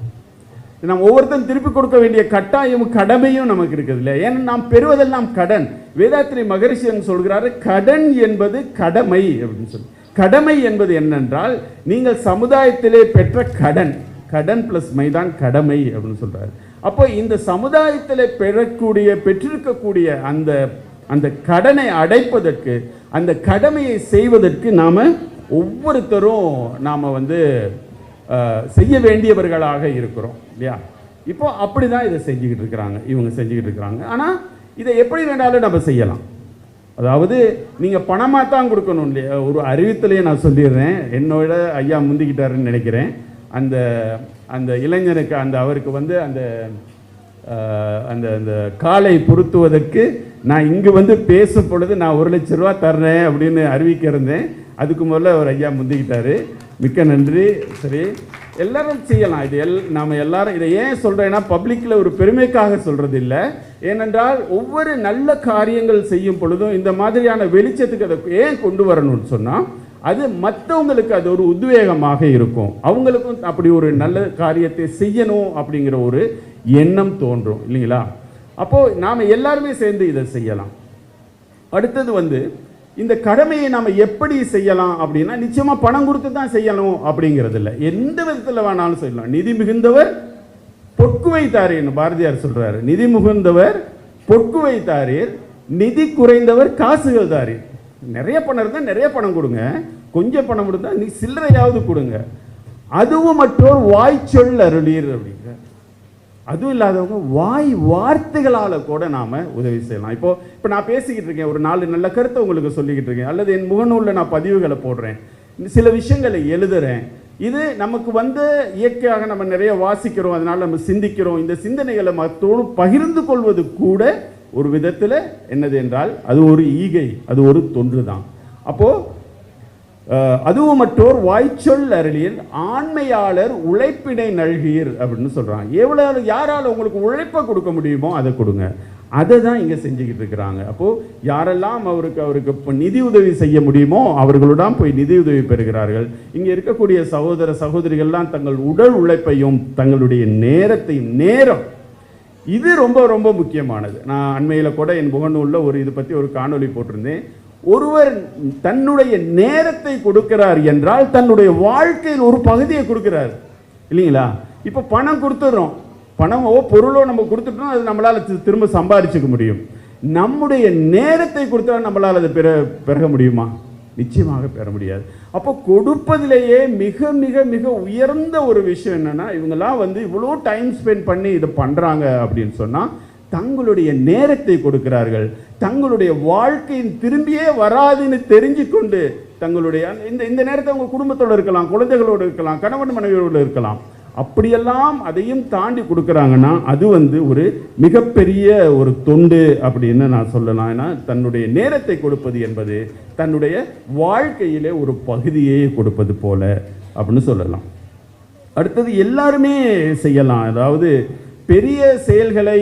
நாம் ஒவ்வொருத்தரும் திருப்பி கொடுக்க வேண்டிய கட்டாயமும் கடமையும் நமக்கு இருக்குது இல்லையா? ஏன்னா நாம் பெறுவதெல்லாம் கடன். வேதாத்ரி மகரிஷியன் சொல்கிறாரு, கடன் என்பது கடமை அப்படின்னு சொல்லி. கடமை என்பது என்னென்றால் நீங்கள் சமுதாயத்திலே பெற்ற கடன், கடன் பிளஸ் மைதான் கடமை அப்படின்னு சொல்றாரு. அப்போ இந்த சமுதாயத்தில் பெற்றிருக்கக்கூடிய அந்த கடனை அடைப்பதற்கு, அந்த கடமையை செய்வதற்கு நாம ஒவ்வொருத்தரும் நாம செய்ய வேண்டியவர்களாக இருக்கிறோம் இல்லையா? இப்போ அப்படிதான் இதை செஞ்சுக்கிட்டு இருக்கிறாங்க, இவங்க செஞ்சுக்கிட்டு இருக்கிறாங்க. ஆனால் இதை எப்படி வேண்டாலும் நம்ம செய்யலாம். அதாவது நீங்கள் பணமாக தான் கொடுக்கணும் இல்லையா? ஒரு அறிவித்தலையே நான் சொல்லிடுறேன், என்னோட ஐயா முந்திக்கிட்டாருன்னு நினைக்கிறேன். அந்த இளைஞனுக்கு அவருக்கு அந்த அந்த அந்த காலை பொருத்துவதற்கு நான் இங்கு பேசும் பொழுது நான் 1 லட்ச ரூபா தர்றேன் அப்படின்னு அறிவிக்க இருந்தேன். அதுக்கு முதல்ல ஒரு ஐயா முந்திக்கிட்டாரு. மிக்க நன்றி. சரி, எல்லாரும் செய்யலாம். இது நாம் எல்லாரும் இதை ஏன் சொல்கிறேன்னா, பப்ளிக்கில் ஒரு பெருமைக்காக சொல்கிறது இல்லை. ஏனென்றால் ஒவ்வொரு நல்ல காரியங்கள் செய்யும் பொழுதும் இந்த மாதிரியான வெளிச்சத்துக்கு அதை ஏன் கொண்டு வரணும்னு சொன்னால், அது மற்றவங்களுக்கு அது ஒரு உத்வேகமாக இருக்கும். அவங்களுக்கும் அப்படி ஒரு நல்ல காரியத்தை செய்யணும் அப்படிங்கிற ஒரு எண்ணம் தோன்றும் இல்லைங்களா? அப்போது நாம் எல்லாருமே சேர்ந்து இதை செய்யலாம். அடுத்தது இந்த கடமையை நாம் எப்படி செய்யலாம் அப்படின்னா, நிச்சயமாக பணம் கொடுத்து தான் செய்யணும் அப்படிங்கிறது இல்லை. எந்த விதத்தில் வேணாலும் செய்யலாம். நிதி மிகுந்தவர் பொற்குவை தாரீர்னு பாரதியார் சொல்கிறாரு. நிதி மிகுந்தவர் பொற்குவை தாரீர், நிதி குறைந்தவர் காசுகள் தாரீர். நிறைய பணம் இருந்தால் நிறைய பணம் கொடுங்க, கொஞ்சம் பணம் இருந்தால் நீ சில்லறையாவது கொடுங்க. அதுவும் மற்றொரு வாய்ச்சொல் அருளீர் அப்படிங்கிற. அதுவும் இல்லாதவங்க வாய் வார்த்தைகளால் கூட நாம் உதவி செய்யலாம். இப்போ நான் பேசிக்கிட்டு இருக்கேன், ஒரு 4 நல்ல கருத்தை உங்களுக்கு சொல்லிக்கிட்டு இருக்கேன், அல்லது என் முகநூலில் நான் பதிவுகளை போடுறேன், சில விஷயங்களை எழுதுகிறேன். இது நமக்கு இயற்கையாக நம்ம நிறைய வாசிக்கிறோம், அதனால் நம்ம சிந்திக்கிறோம். இந்த சிந்தனைகளை மற்றோடு பகிர்ந்து கொள்வது கூட ஒரு விதத்தில் என்னது என்றால் அது ஒரு ஈகை, அது ஒரு தொன்று தான். அப்போது அதுவும் மற்றோர் வாய்ச்சொல் அருளியல் ஆண்மையாளர் உழைப்பினை நல்கீர் அப்படின்னு சொல்கிறாங்க. எவ்வளோ யாரால் உங்களுக்கு உழைப்பை கொடுக்க முடியுமோ அதை கொடுங்க. அதை தான் இங்கே செஞ்சுக்கிட்டு இருக்கிறாங்க. அப்போது யாரெல்லாம் அவருக்கு இப்போ நிதி உதவி செய்ய முடியுமோ அவர்களுடன் போய் நிதி உதவி பெறுகிறார்கள். இங்கே இருக்கக்கூடிய சகோதர சகோதரிகள்லாம் தங்கள் உடல் உழைப்பையும் தங்களுடைய நேரம் இது ரொம்ப ரொம்ப முக்கியமானது. நான் அண்மையில் கூட என் முகநூலில் இது பற்றி ஒரு காணொலி போட்டிருந்தேன். ஒருவர் தன்னுடைய நேரத்தை கொடுக்கிறார் என்றால் தன்னுடைய வாழ்க்கையில் ஒரு பகுதியை கொடுக்கிறார் இல்லைங்களா? இப்போ பணம் கொடுத்துடுறோம், பணமோ பொருளோ நம்ம கொடுத்துட்டோம், அது நம்மளால் திரும்ப சம்பாதிச்சுக்க முடியும். நம்முடைய நேரத்தை கொடுத்தா நம்மளால் அதை பெற முடியுமா? நிச்சயமாக பெற முடியாது. அப்போ கொடுப்பதிலேயே மிக மிக மிக உயர்ந்த ஒரு விஷயம் என்னன்னா, இவங்கெல்லாம் இவ்வளோ டைம் ஸ்பெண்ட் பண்ணி இதை பண்ணுறாங்க அப்படின்னு சொன்னால் தங்களுடைய நேரத்தை கொடுக்கிறார்கள். தங்களுடைய வாழ்க்கையின் திரும்பியே வராதுன்னு தெரிஞ்சு கொண்டு தங்களுடைய இந்த நேரத்தை அவங்க குடும்பத்தோடு இருக்கலாம், குழந்தைகளோடு இருக்கலாம், கணவன் மனைவியோடு இருக்கலாம், அப்படியெல்லாம் அதையும் தாண்டி கொடுக்குறாங்கன்னா அது ஒரு மிகப்பெரிய ஒரு தொண்டு அப்படின்னு நான் சொல்லலாம். ஏன்னா தன்னுடைய நேரத்தை கொடுப்பது என்பது தன்னுடைய வாழ்க்கையிலே ஒரு பகுதியை கொடுப்பது போல அப்படின்னு சொல்லலாம். அடுத்தது எல்லாருமே செய்யலாம். அதாவது பெரிய செயல்களை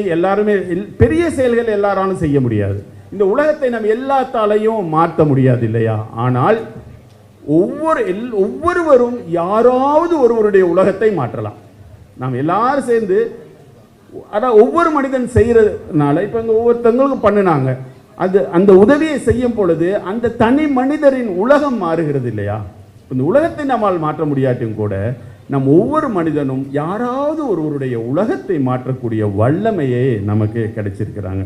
எல்லாராலும் செய்ய முடியாது. இந்த உலகத்தை நம்ம எல்லாத்தாலையும் மாற்ற முடியாது இல்லையா? ஆனால் ஒவ்வொருவரும் யாராவது ஒருவருடைய உலகத்தை மாற்றலாம். நாம் எல்லாரும் சேர்ந்து, அதான் ஒவ்வொரு மனிதன் செய்கிறதுனால இப்போ இங்கே ஒவ்வொருத்தங்களுக்கும் பண்ணினாங்க. அந்த உதவியை செய்யும் பொழுது அந்த தனி மனிதரின் உலகம் மாறுகிறது இல்லையா? இந்த உலகத்தை நம்மால் மாற்ற முடியாட்டும் கூட நம் ஒவ்வொரு மனிதனும் யாராவது ஒருவருடைய உலகத்தை மாற்றக்கூடிய வல்லமையே நமக்கு கிடைச்சிருக்கிறாங்க.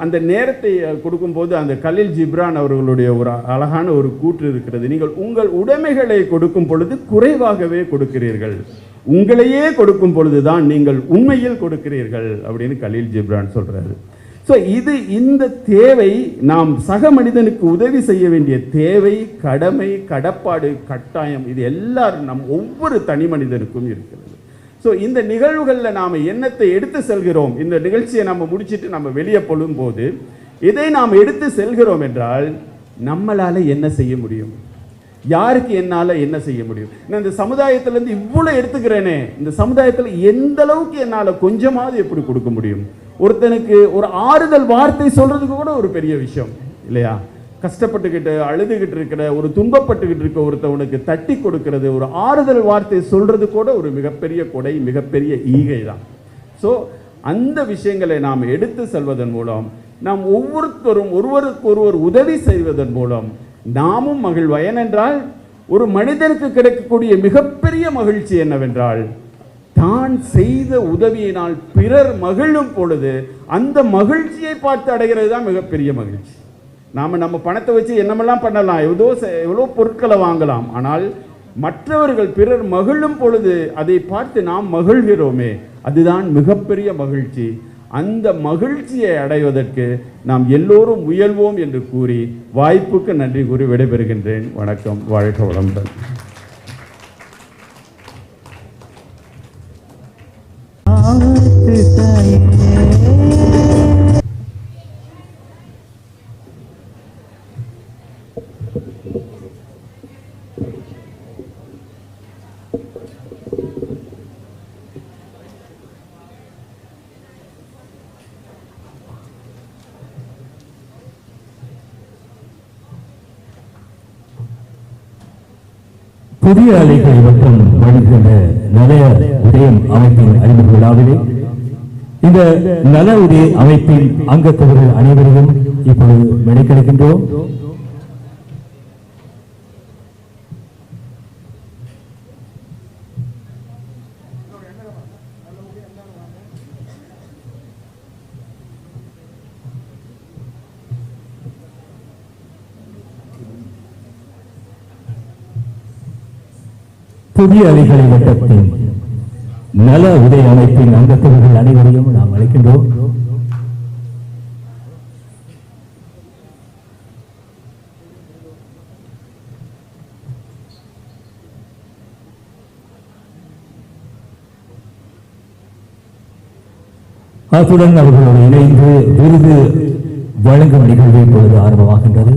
அந்த நேரத்தை கொடுக்கும்போது அந்த கலீல் ஜிப்ரான் அவர்களுடைய ஒரு அழகான ஒரு கூற்று இருக்கிறது. நீங்கள் உங்கள் உடைமைகளை கொடுக்கும் பொழுது குறைவாகவே கொடுக்கிறீர்கள், உங்களையே கொடுக்கும் பொழுதுதான் நீங்கள் உண்மையில் கொடுக்கிறீர்கள் அப்படின்னு கலீல் ஜிப்ரான் சொல்றாரு. ஸோ இந்த தேவை, நாம் சக மனிதனுக்கு உதவி செய்ய வேண்டிய தேவை, கடமை, கடப்பாடு, கட்டாயம், இது எல்லாரும் நம் ஒவ்வொரு தனி மனிதனுக்கும் இருக்கிறது. ஸோ இந்த நிகழ்வுகளில் நாம் என்னத்தை எடுத்து செல்கிறோம், இந்த நிகழ்ச்சியை நம்ம முடிச்சுட்டு நம்ம வெளியே போது இதை நாம் எடுத்து செல்கிறோம் என்றால் நம்மளால் என்ன செய்ய முடியும், யாருக்கு என்னால் என்ன செய்ய முடியும்? நான் இந்த சமுதாயத்திலேருந்து இவ்வளோ எடுத்துக்கிறேனே, இந்த சமுதாயத்தில் எந்த அளவுக்கு என்னால் கொஞ்சமாவது எப்படி கொடுக்க முடியும்? ஒருத்தனுக்கு ஒரு ஆறுதல் வார்த்தை சொல்றதுக்கு கூட ஒரு பெரிய விஷயம் இல்லையா? கஷ்டப்பட்டுக்கிட்டு அழுதுகிட்டு இருக்கிற, ஒரு துன்பப்பட்டுக்கிட்டு இருக்க ஒருத்தவனுக்கு தட்டி கொடுக்கிறது, ஒரு ஆறுதல் வார்த்தை சொல்றது கூட ஒரு மிகப்பெரிய கொடை, மிகப்பெரிய ஈகை தான். ஸோ அந்த விஷயங்களை நாம் எடுத்து செல்வதன் மூலம், நாம் ஒவ்வொருத்தரும் ஒருவருக்கு ஒருவர் உதவி செய்வதன் மூலம் நாமும் மகிழ்வோம். ஏனென்றால் ஒரு மனிதனுக்கு கிடைக்கக்கூடிய மிகப்பெரிய மகிழ்ச்சி என்னவென்றால், தான் செய்த உதவியினால் பிறர் மகிழும் பொழுது அந்த மகிழ்ச்சியை பார்த்து அடைகிறது தான் மிகப்பெரிய மகிழ்ச்சி. நம்ம பணத்தை வச்சு என்னமெல்லாம் பண்ணலாம், எவ்வளோ பொருட்களை வாங்கலாம், ஆனால் மற்றவர்கள் பிறர் மகிழும் பொழுது அதை பார்த்து நாம் மகிழ்கிறோமே, அதுதான் மிகப்பெரிய மகிழ்ச்சி. அந்த மகிழ்ச்சியை அடைவதற்கு நாம் எல்லோரும் முயல்வோம் என்று கூறி வாய்ப்புக்கு நன்றி கூறி விடைபெறுகின்றேன். வணக்கம், வாழ்க வளமுடன். புதிய அலைகள் மற்றும் வழங்குகின்ற நல உதயம் அமைப்பின் அறிமுக விழாவிலே இந்த நல உதய அமைப்பின் அங்கத்தவர்கள் அனைவரையும் இப்பொழுது மெனக்கெடுக்கின்றோம். புதிய அலைகளை வட்டத்தின் நல உதய அமைப்பின் அங்கத்தவர்கள் அனைவரையும் நாம் அழைக்கின்றோம். அத்துடன் அவர்களோடு இணைந்து விருது வழங்கும் நிகழ்வு இப்பொழுது ஆரம்பமாகின்றது.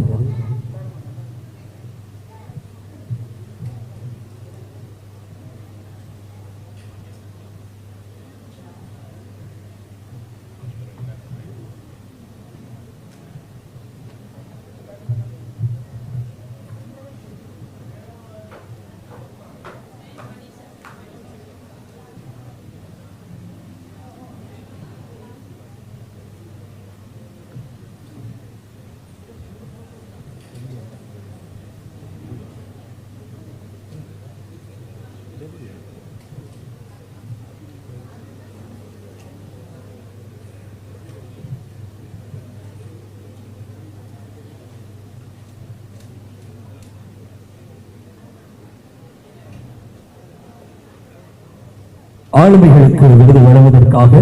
ஆளுமைகளுக்கு விருது வழங்குவதற்காக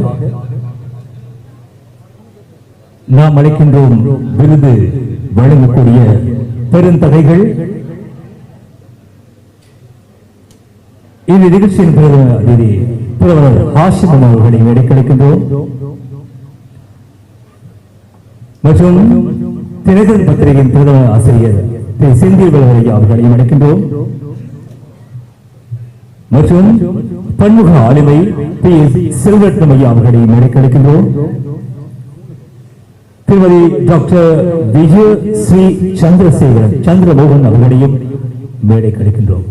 நாம் அழைக்கின்றோம். விருது வழங்கக்கூடிய பெருந்தகைகள் இந்த நிகழ்ச்சியின் பிரதமர் ஹாஷிம் அவர்களை இடைக்கணிக்கின்றோம். மற்றும் தினகரன் பத்திரிகையின் பிரதம ஆசிரியர் திரு செந்தில் வளவரையா அவர்களையும் அழைக்கின்றோம். மற்றும் பன்முக ஆளுமை பி செல்வரத்னம் ஐயா அவர்களையும் இடைக்கணிக்கின்றோம். திருமதி டாக்டர் விஜய ஸ்ரீ சந்திரசேகரன் சந்திரமோகன் அவர்களையும் மேடை கிடைக்கின்றோம்.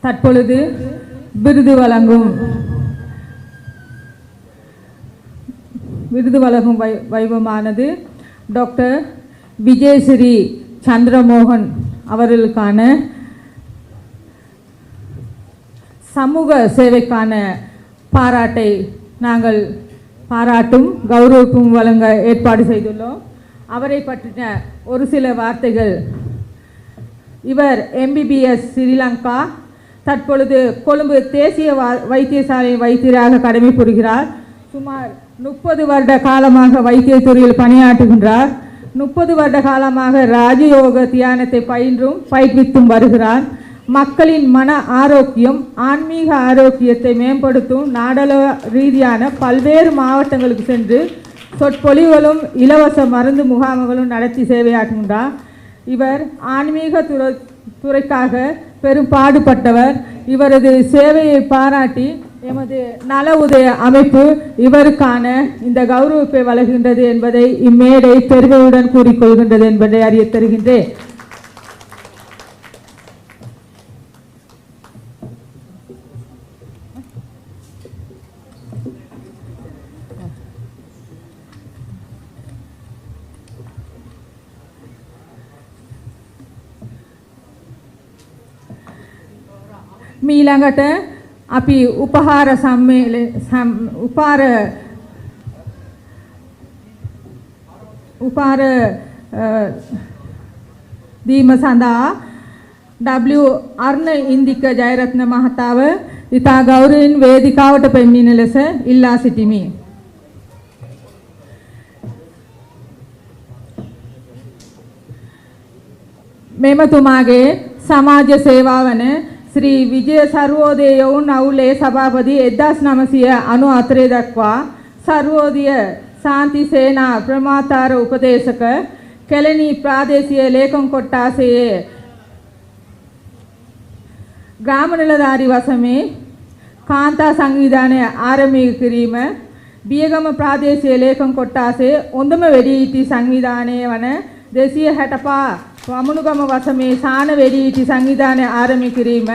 தற்பொழுது விருது வழங்கும் வைபவமானது டாக்டர் விஜயஸ்ரீ சந்திரமோகன் அவர்களுக்கான சமூக சேவைக்கான பாராட்டை நாங்கள் பாராட்டும் கௌரவிப்பும் வழங்க ஏற்பாடு செய்துள்ளோம். அவரை பற்றின ஒரு சில வார்த்தைகள். இவர் MBBS ஸ்ரீலங்கா, தற்பொழுது கொழும்பு தேசிய வைத்தியசாலை வைத்தியராக கடமை புரிகிறார். சுமார் 30 வருட காலமாக வைத்தியத்துறையில் பணியாற்றுகின்றார். 30 வருட காலமாக ராஜயோக தியானத்தை பயிற்றுவித்தும் வருகிறார். மக்களின் மன ஆரோக்கியம், ஆன்மீக ஆரோக்கியத்தை மேம்படுத்தும் நாடள ரீதியான பல்வேறு மாவட்டங்களுக்கு சென்று சொற்பொழிவுகளும் இலவச மருந்து முகாம்களும் நடத்தி சேவையாற்றுகின்றார். இவர் ஆன்மீக துறைக்காக பெரும் பாடுபட்டவர். இவரது சேவையை பாராட்டி எமது நல உதய அமைப்பு இவருக்கான இந்த கௌரவிப்பை வழங்குகின்றது என்பதை இம்மேடை பெருமையுடன் கூறிக்கொள்கின்றது என்பதை அறிய தருகின்றேன். මීළඟට අපි උපහාර දීම සඳහා W අර්ණ ඉන්දික ජයරත්න මහතාව ඉතා ගෞරවයෙන් වේදිකාවට පැමිණෙන ලෙස ඉල්ලා සිටිමි. මෙමතුමාගේ සමාජ සේවාවන ශ්‍රී විජය සර්වෝදය යොවුන් අවුලේ සභාපති 1994 දක්වා සර්වෝදය ශාන්ති සේනා ප්‍රමාතාර උපදේශක කෙලණි ප්‍රාදේශීය ලේකම් කොට්ටාසයේ ග්‍රාම නිලධාරී වසමේ කාන්තා සංවිධානය ආරම්භ කිරීම බියගම ප්‍රාදේශීය ලේකම් කොට්ටාසයේ හොඳම වෙඩිහිටි සංවිධානය වන 265 වමුණුගම වසමේ සාන වෙඩිහිටි සංවිධානය ආරම්භ කිරීම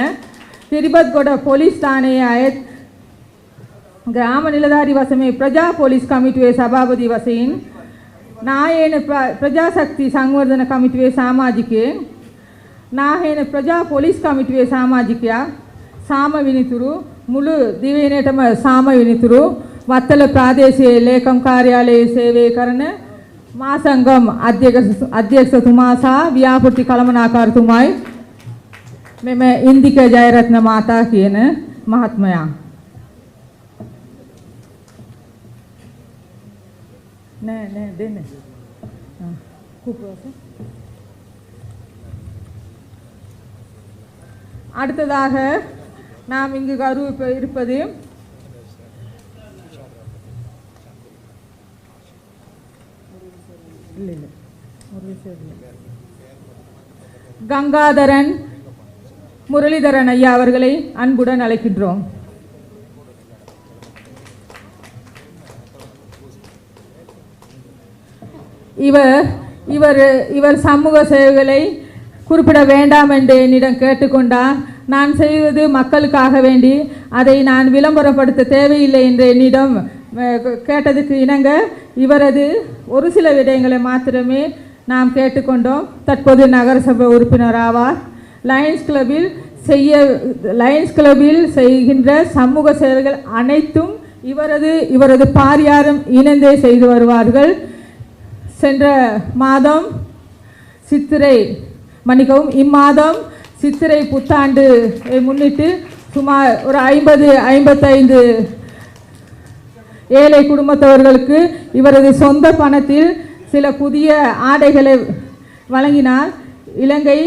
තිරිබත්ගොඩ පොලිස් ස්ථානයේ අයත් ග්‍රාම නිලධාරී වසමේ ප්‍රජා පොලිස් කමිටුවේ සභාපති වශයෙන් නායේන ප්‍රජාශක්ති සංවර්ධන කමිටුවේ සමාජිකයෙක් නාහේන ප්‍රජා පොලිස් කමිටුවේ සමාජිකයා සාම විනිතුරු මුළු දිවයිනටම සාම විනිතුරු වත්තල ප්‍රාදේශීය ලේකම් කාර්යාලයේ සේවය කරන මාසංගම් අධ්‍යක්ෂතුමා සහ ව්‍යාපෘති කළමනාකාරතුමායි මෙම ඉන්දික ජයරත්න මාතා කියන මහත්මයා. නෑ දෙන්න. அடுத்ததாக நாம் இங்கு கௌரவிக்க இருப்பது கங்காதரன் முரளிதரன் ஐயா அவர்களை அன்புடன் அழைக்கின்றோம். இவர் சமூக சேவைகளை குறிப்பிட வேண்டாம் என்று என்னிடம் கேட்டுக்கொண்டார். நான் செய்வது மக்களுக்காக வேண்டி, அதை நான் விளம்பரப்படுத்த தேவையில்லை என்று என்னிடம் கேட்டதுக்கு இணங்க இவரது ஒரு சில விடயங்களை மாத்திரமே நாம் கேட்டுக்கொண்டோம். தற்போது நகரசபை உறுப்பினர் ஆவார். லயன்ஸ் கிளப்பில் செய்கின்ற சமூக சேவைகள் அனைத்தும் இவரது பாரியாரும் இணைந்தே செய்து வருவார்கள். சென்ற மாதம் இம்மாதம் சித்திரை புத்தாண்டு முன்னிட்டு சுமார் ஒரு 50-55 ஏழை குடும்பத்தவர்களுக்கு இவரது சொந்த பணத்தில் சில புதிய ஆடைகளை வழங்கினார். இலங்கை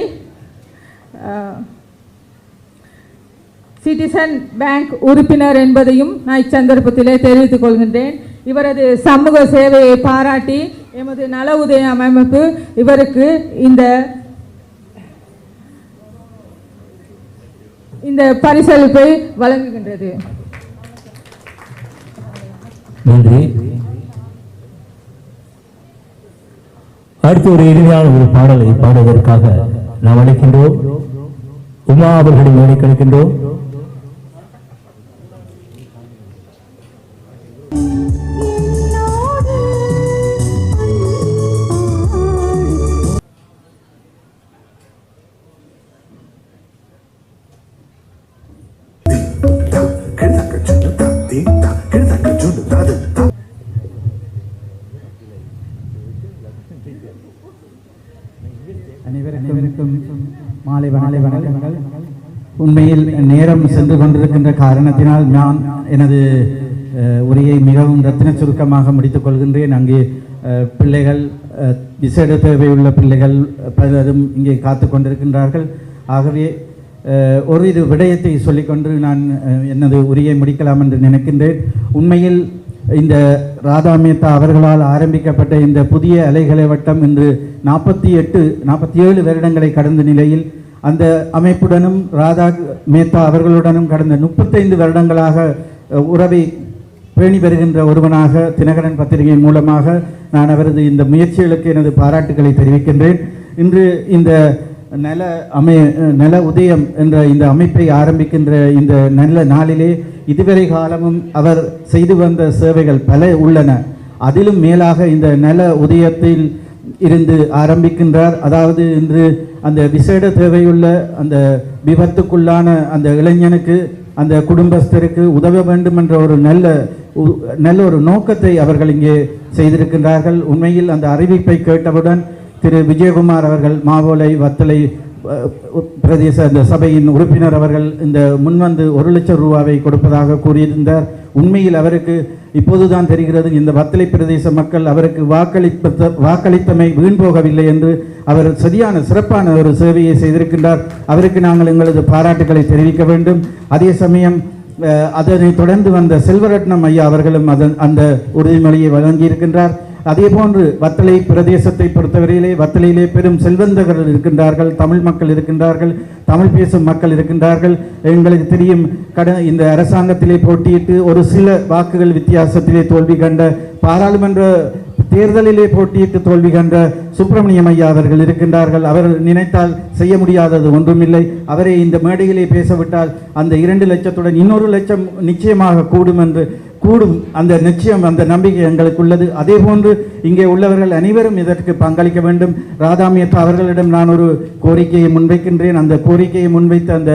சிட்டிசன் பேங்க் உறுப்பினர் என்பதையும் நான் இச்சந்தர்ப்பத்திலே தெரிவித்துக் கொள்கின்றேன். இவரது சமூக சேவையை பாராட்டி எமது நல உதய அமைப்பு இவருக்கு இந்த பரிசளிப்பை வழங்குகின்றது. நன்றி. அடுத்து ஒரு இனிமையான ஒரு பாடலை பாடுவதற்காக நாம் அழைக்கின்றோம். உமா அவர்களை மேடை கிடைக்கின்றோம். அனைவருக்கும் மாலை வணக்கங்கள். உண்மையில் நேரம் சென்று கொண்டிருக்கின்ற காரணத்தினால் நான் எனது உரையை மிகவும் ரத்தின சுருக்கமாக முடித்துக் கொள்கின்றேன். அங்கே பிள்ளைகள், விசேட தேவையுள்ள பிள்ளைகள் பலரும் இங்கே காத்து கொண்டிருக்கின்றார்கள். ஆகவே ஒரு இது விடயத்தை சொல்லிக்கொண்டு நான் எனது உரையை முடிக்கலாம் என்று நினைக்கின்றேன். உண்மையில் இந்த ராதா மேத்தா அவர்களால் ஆரம்பிக்கப்பட்ட இந்த புதிய அலைகளை வட்டம் இன்று 47 வருடங்களை கடந்த நிலையில் அந்த அமைப்புடனும் ராதா மேத்தா அவர்களுடனும் கடந்த 35 வருடங்களாக உறவை பேணி வருகின்ற ஒருவனாக தினகரன் பத்திரிகை மூலமாக நான் அவரது இந்த முயற்சிகளுக்கு எனது பாராட்டுக்களை தெரிவிக்கின்றேன். இன்று இந்த நல உதயம் என்ற இந்த அமைப்பை ஆரம்பிக்கின்ற இந்த நல்ல நாளிலே இதுவரை காலமும் அவர் செய்து வந்த சேவைகள் பல உள்ளன. அதிலும் மேலாக இந்த நல உதயத்தில் இருந்து ஆரம்பிக்கின்றார். அதாவது இன்று அந்த விசேட தேவையுள்ள அந்த விபத்துக்குள்ளான அந்த இளைஞனுக்கு, அந்த குடும்பஸ்தருக்கு உதவ வேண்டும் என்ற ஒரு நல்ல ஒரு நோக்கத்தை அவர்கள் இங்கே செய்திருக்கின்றார்கள். உண்மையில் அந்த அறிவிப்பை கேட்டவுடன் திரு விஜயகுமார் அவர்கள், மாவோலை வத்தலை பிரதேச அந்த சபையின் உறுப்பினர் அவர்கள் இந்த முன்வந்து 1 லட்சம் ரூபாவை கொடுப்பதாக கூறியிருந்தார். உண்மையில் அவருக்கு இப்போதுதான் தெரிகிறது இந்த வத்தலை பிரதேச மக்கள் அவருக்கு வாக்களித்தமை வீண் போகவில்லை என்று அவர் சிறப்பான ஒரு சேவையை செய்திருக்கின்றார். அவருக்கு நாங்கள் எங்களது பாராட்டுக்களை தெரிவிக்க வேண்டும். அதே சமயம் அதனை தொடர்ந்து வந்த செல்வரட்னம் ஐயா அவர்களும் அந்த உறுதிமொழியை வழங்கியிருக்கின்றார். அதே போன்று வத்தலை பிரதேசத்தை பொறுத்தவரையிலே வத்தலையிலே பெரும் செல்வந்தர்கள் இருக்கின்றார்கள், தமிழ் மக்கள் இருக்கின்றார்கள், தமிழ் பேசும் மக்கள் இருக்கின்றார்கள். எங்களுக்கு தெரியும் இந்த அரசாங்கத்திலே போட்டியிட்டு ஒரு சில வாக்குகள் வித்தியாசத்திலே தோல்வி கண்ட, பாராளுமன்ற தேர்தலிலே போட்டியிட்டு தோல்வி கண்ட சுப்பிரமணியம் ஐயா அவர்கள் இருக்கின்றார்கள். அவர் நினைத்தால் செய்ய முடியாதது ஒன்றுமில்லை. அவரை இந்த மேடையிலே பேசவிட்டால் அந்த 2 லட்சத்துடன் இன்னொரு லட்சம் நிச்சயமாக கூடும் அந்த நிச்சயம், அந்த நம்பிக்கை எங்களுக்கு உள்ளது. அதே போன்று இங்கே உள்ளவர்கள் அனைவரும் இதற்கு பங்களிக்க வேண்டும். ராதா மேத்தா அவர்களிடம் நான் ஒரு கோரிக்கையை முன்வைக்கின்றேன். அந்த கோரிக்கையை முன்வைத்த அந்த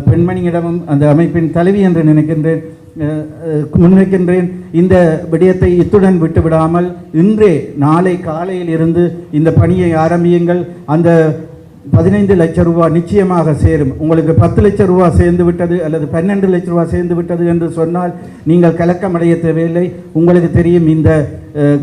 பெண்மணியிடமும் அந்த அமைப்பின் தலைவி என்று முன்வைக்கின்றேன். இந்த விடயத்தை இத்துடன் விட்டுவிடாமல் நாளை காலையில் இருந்து இந்த பணியை ஆரம்பியுங்கள். அந்த 15 லட்சம் ரூபாய் நிச்சயமாக சேரும். உங்களுக்கு 10 லட்சம் ரூபாய் சேர்ந்து விட்டது அல்லது 12 லட்சம் ரூபாய் சேர்ந்து விட்டது என்று சொன்னால் நீங்கள் கலக்கமடைய தேவையில்லை. உங்களுக்கு தெரியும் இந்த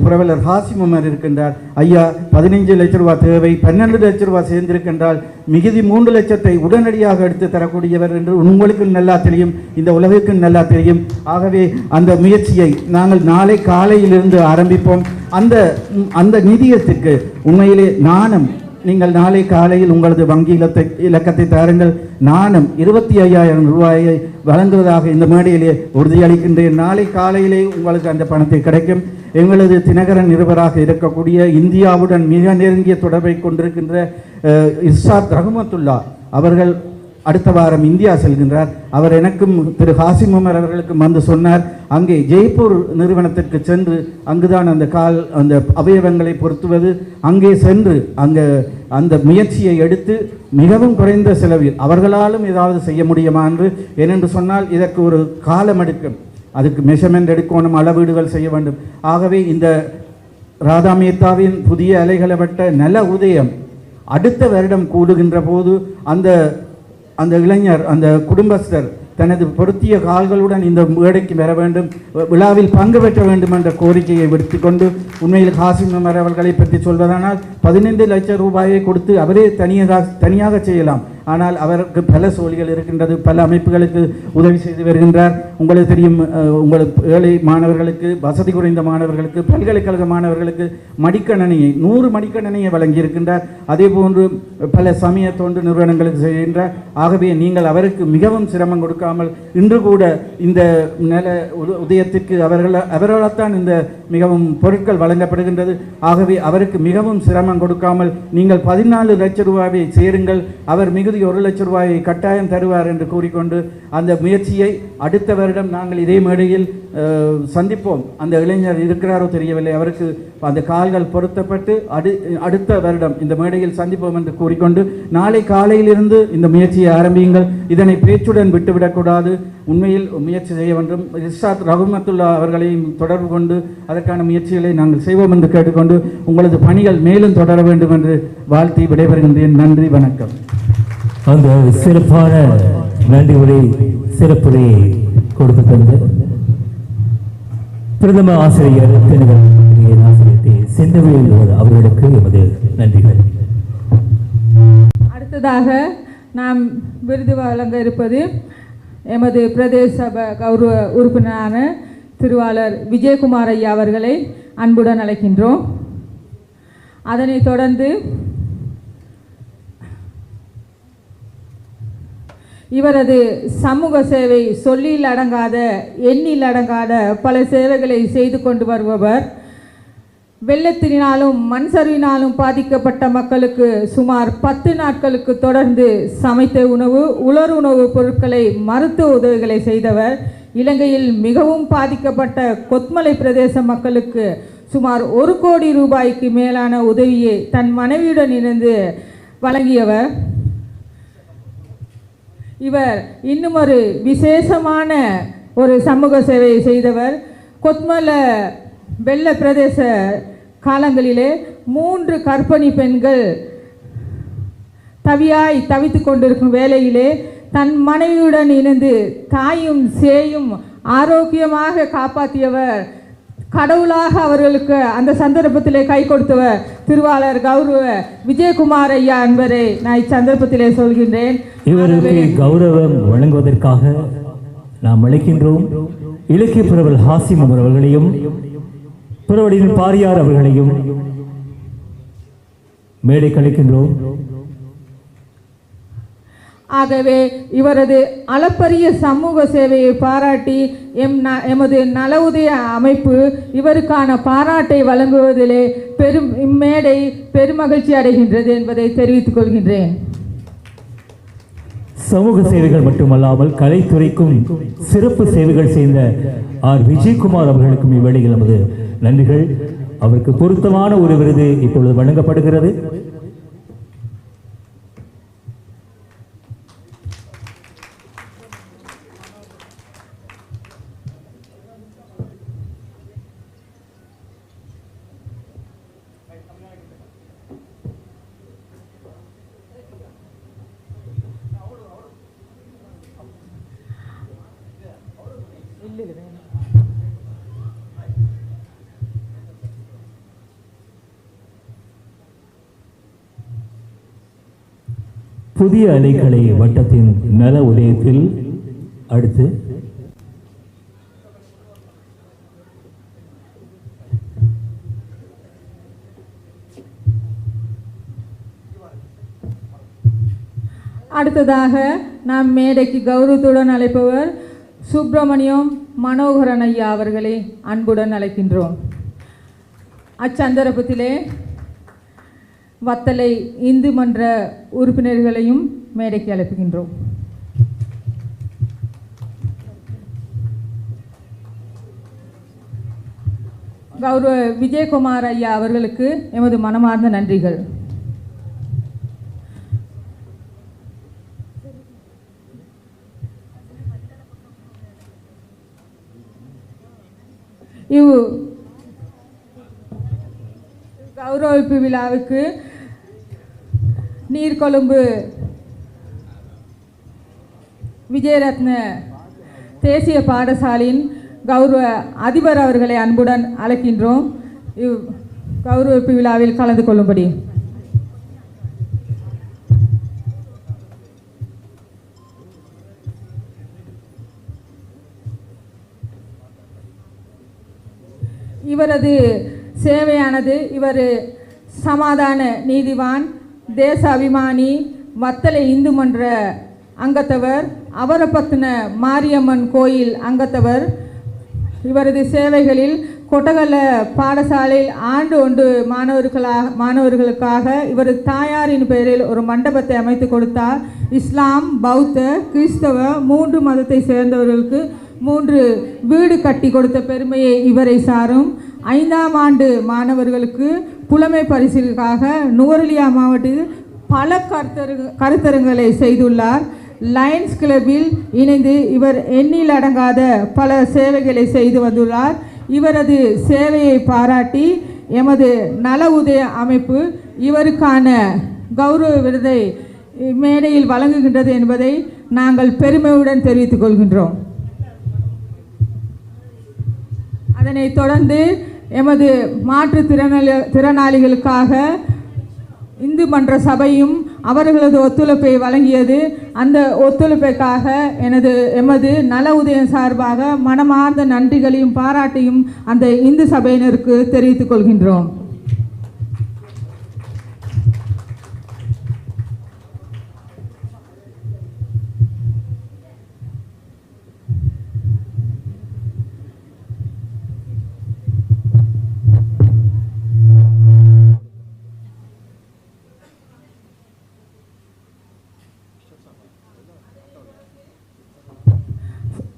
புரவலர் ஹாசிம் உமர் இருக்கின்றார். ஐயா 15 லட்சம் ரூபாய் தேவை, 12 லட்சம் ரூபாய் சேர்ந்திருக்கின்றால் மிகுதி 3 லட்சத்தை உடனடியாக எடுத்து தரக்கூடியவர் என்று உங்களுக்கு நல்லா தெரியும், இந்த உலகுக்கு நல்லா தெரியும். ஆகவே அந்த முயற்சியை நாங்கள் நாளை காலையிலிருந்து ஆரம்பிப்போம். அந்த நிதியத்திற்கு உண்மையிலே நீங்கள் நாளை காலையில் உங்களது வங்கி இலக்கத்தை தாருங்கள். நானும் 25,000 ரூபாயை வழங்குவதாக இந்த மேடையிலே உறுதியளிக்கின்றேன். நாளை காலையிலே உங்களுக்கு அந்த பணத்தை கிடைக்கும். எங்களது தினகரன் நிருபராக இருக்கக்கூடிய இந்தியாவுடன் மிக நெருங்கிய தொடர்பை கொண்டிருக்கின்ற இர்ஷாத் ரஹமத்துல்லா அவர்கள் அடுத்த வாரம் இந்தியா செல்கின்றார். அவர் எனக்கும் திரு ஹாசிம் உமர் அவர்களுக்கும் வந்து சொன்னார், அங்கே ஜெய்ப்பூர் நிறுவனத்திற்கு சென்று அங்குதான் அந்த அவயவங்களை பொருத்துவது, அங்கே சென்று அந்த முயற்சியை எடுத்து மிகவும் குறைந்த செலவில் அவர்களாலும் ஏதாவது செய்ய முடியுமா என்று. ஏனென்று சொன்னால் இதற்கு ஒரு காலம் எடுக்கும், அதுக்கு மெஷர்மெண்ட் எடுக்கணும், அளவீடுகள் செய்ய வேண்டும். ஆகவே இந்த ராதா மேத்தாவின் புதிய அலைகளை வட்ட நல உதயம் அடுத்த வருடம் கூடுகின்ற போது அந்த இளைஞர், அந்த குடும்பஸ்தர் தனது பொருத்திய கால்களுடன் இந்த மேடைக்கு வர வேண்டும், விழாவில் பங்கு பெற்ற வேண்டும் என்ற கோரிக்கையை விடுத்து கொண்டு, உண்மையில் ஹாசிம் உமர் அவர்களை பற்றி சொல்வதானால் 15 லட்சம் ரூபாயை கொடுத்து அவரே தனியாக செய்யலாம். ஆனால் அவருக்கு பல சோழிகள் இருக்கின்றது, பல அமைப்புகளுக்கு உதவி செய்து வருகின்றார். உங்களுக்கு தெரியும், உங்களுக்கு ஏழை மாணவர்களுக்கு, வசதி குறைந்த மாணவர்களுக்கு, பல்கலைக்கழக மாணவர்களுக்கு மடிக்கணினியை 100 மடிக்கணினியை வழங்கியிருக்கின்றார். அதே போன்று பல சமய தொண்டு நிறுவனங்களுக்கு செய்கின்றார். ஆகவே நீங்கள் அவருக்கு மிகவும் சிரமம் கொடுக்காமல், இன்று கூட இந்த நில உதயத்திற்கு அவர்களால் தான் இந்த மிகவும் பொருட்கள் வழங்கப்படுகின்றது. ஆகவே அவருக்கு மிகவும் சிரமம் கொடுக்காமல் நீங்கள் 14 லட்சம் ரூபாயை சேருங்கள், அவர் மிகுதி 1 லட்சம் ரூபாயை கட்டாயம் தருவார் என்று கூறிக்கொண்டு, அந்த முயற்சியை அடுத்த வருடம் நாங்கள் இதே மேடையில் சந்திப்போம். அந்த இளைஞர் இருக்கிறாரோ தெரியவில்லை, அவருக்கு அந்த கால்கள் பொருத்தப்பட்டு அடுத்த வருடம் இந்த மேடையில் சந்திப்போம் என்று கூறிக்கொண்டு, நாளை காலையிலிருந்து இந்த முயற்சியை ஆரம்பியுங்கள். இதனை பேச்சுடன் விட்டுவிடக்கூடாது, உண்மையில் முயற்சி செய்ய வேண்டும். இர்ஷாத் ரஹ்மத்துல்லா அவர்களையும் தொடர்பு கொண்டு அதற்கான முயற்சிகளை நாங்கள் செய்வோம் என்று கேட்டுக்கொண்டு, உங்களது பணிகள் மேலும் தொடர வேண்டும் என்று வாழ்த்தி விடைபெறுகின்றேன். நன்றி, வணக்கம். அந்த சிறப்பான நன்றி உரை சிறப்புரையை கொடுத்து தந்த பிரதம ஆசிரியர் ஆசிரியர் செந்தவேல் அவர்களுக்கு எமது நன்றிகள். அடுத்ததாக நாம் விருது வழங்க இருப்பது எமது பிரதேச சபை கௌரவ உறுப்பினரான திருவாளர் விஜயகுமார் ஐயா அவர்களை அன்புடன் அழைக்கின்றோம். அதனைத் தொடர்ந்து இவரது சமூக சேவை சொல்லில் அடங்காத எண்ணில் அடங்காத பல சேவைகளை செய்து கொண்டு வருபவர். வெள்ளத்தினாலும் மண் சரிவினாலும் பாதிக்கப்பட்ட மக்களுக்கு சுமார் 10 நாட்களுக்கு தொடர்ந்து சமைத்த உணவு, உலர் உணவு பொருட்களை, மருத்துவ உதவிகளை செய்தவர். இலங்கையில் மிகவும் பாதிக்கப்பட்ட கொத்மலை பிரதேச மக்களுக்கு சுமார் 1 கோடி ரூபாய்க்கு மேலான உதவியை தன் மனைவியுடன் இணைந்து வழங்கியவர். இவர் இன்னும் ஒரு விசேஷமான ஒரு சமூக சேவையை செய்தவர். கொத்மலை வெள்ள பிரதேச காலங்களிலே 3 கர்ப்பிணி பெண்கள் தவித்து கொண்டிருக்கும் வேளையிலே தன் மனைவியுடன் இணைந்து தாயும் சேயும் ஆரோக்கியமாக காப்பாற்றியவர். கடவுளாக அவர்களுக்கு அந்த சந்தர்ப்பத்திலே கை கொடுத்தவர் திருவாளர் கௌரவ விஜயகுமார் ஐயா என்பதை நான் இச்சந்தர்ப்பத்திலே சொல்கின்றேன். இவருக்கு கௌரவம் வழங்குவதற்காக நாம் அழைக்கின்றோம் இலக்கிய புரவல் ஹாசிம் அவர்களையும் புரவடியின் பாரியார் அவர்களையும் மேடை கழிக்கின்றோம். ஆகவே இவரது அளப்பரிய சமூக சேவையை பாராட்டி எமது நல உதய அமைப்பு இவருக்கான பாராட்டை வழங்குவதிலே இம்மேடை பெருமகிழ்ச்சி அடைகின்றது என்பதை தெரிவித்துக் கொள்கின்றேன். சமூக சேவைகள் மட்டுமல்லாமல் கலைத்துறைக்கும் சிறப்பு சேவைகள் செய்த ஆர் விஜயகுமார் அவர்களுக்கும் இவ்வேளையில் நமது நன்றிகள். அவருக்கு பொருத்தமான ஒரு விருது இப்பொழுது வழங்கப்படுகிறது. புதிய அலைக்கலை வட்டத்தின் நல உதயத்தில் அடுத்து அடுத்ததாக நாம் மேடைக்கு கௌரவத்துடன் அழைப்பவர் சுப்பிரமணியம் மனோகரன் ஐயா அவர்களை அன்புடன் அழைக்கின்றோம். அச்சந்தர்ப்பத்திலே வத்தலை இந்து மன்ற உறுப்பினர்களையும் மேடைக்கு அழைப்புகின்றோம். கௌரவ விஜயகுமார் ஐயா அவர்களுக்கு எமது மனமார்ந்த நன்றிகள். கௌரவிப்பு விழாவுக்கு நீர்கொழும்பு விஜயரத்ன தேசிய பாடசாலையின் கௌரவ அதிபர் அவர்களை அன்புடன் அழைக்கின்றோம். கௌரவிப்பு விழாவில் கலந்து கொள்ளும்படி. இவரது சேவையானது இவர் சமாதான நீதிவான், தேச அபிமானி, வத்தலை இந்து மன்ற அங்கத்தவர், அவரப்பத்தின மாரியம்மன் கோயில் அங்கத்தவர். இவரது சேவைகளில் கொட்டகல பாடசாலையில் ஆண்டு ஒன்று மாணவர்களுக்காக இவரது தாயாரின் பெயரில் ஒரு மண்டபத்தை அமைத்து கொடுத்தார். இஸ்லாம், பௌத்த, கிறிஸ்தவ 3 மதத்தை சேர்ந்தவர்களுக்கு 3 வீடு கட்டி கொடுத்த பெருமையை இவரை சாரும். 5ஆம் ஆண்டு மாணவர்களுக்கு புலமை பரிசிலுக்காக நுவரெலியா மாவட்டத்தில் பல கருத்தரங்களை செய்துள்ளார். லயன்ஸ் கிளப்பில் இணைந்து இவர் எண்ணில் அடங்காத பல சேவைகளை செய்து வந்துள்ளார். இவரது சேவையை பாராட்டி எமது நல உதய அமைப்பு இவருக்கான கௌரவ விருதை மேடையில் வழங்குகின்றது என்பதை நாங்கள் பெருமையுடன் தெரிவித்துக் கொள்கின்றோம். அதனைத் தொடர்ந்து எமது மாற்றுத்திறனாளிகளுக்காக இந்து மன்ற சபையும் அவர்களது ஒத்துழைப்பை வழங்கியது. அந்த ஒத்துழைப்பைக்காக எமது நல உதயம் சார்பாக மனமார்ந்த நன்றிகளையும் பாராட்டையும் அந்த இந்து சபையினருக்கு தெரிவித்துக் கொள்கின்றோம்.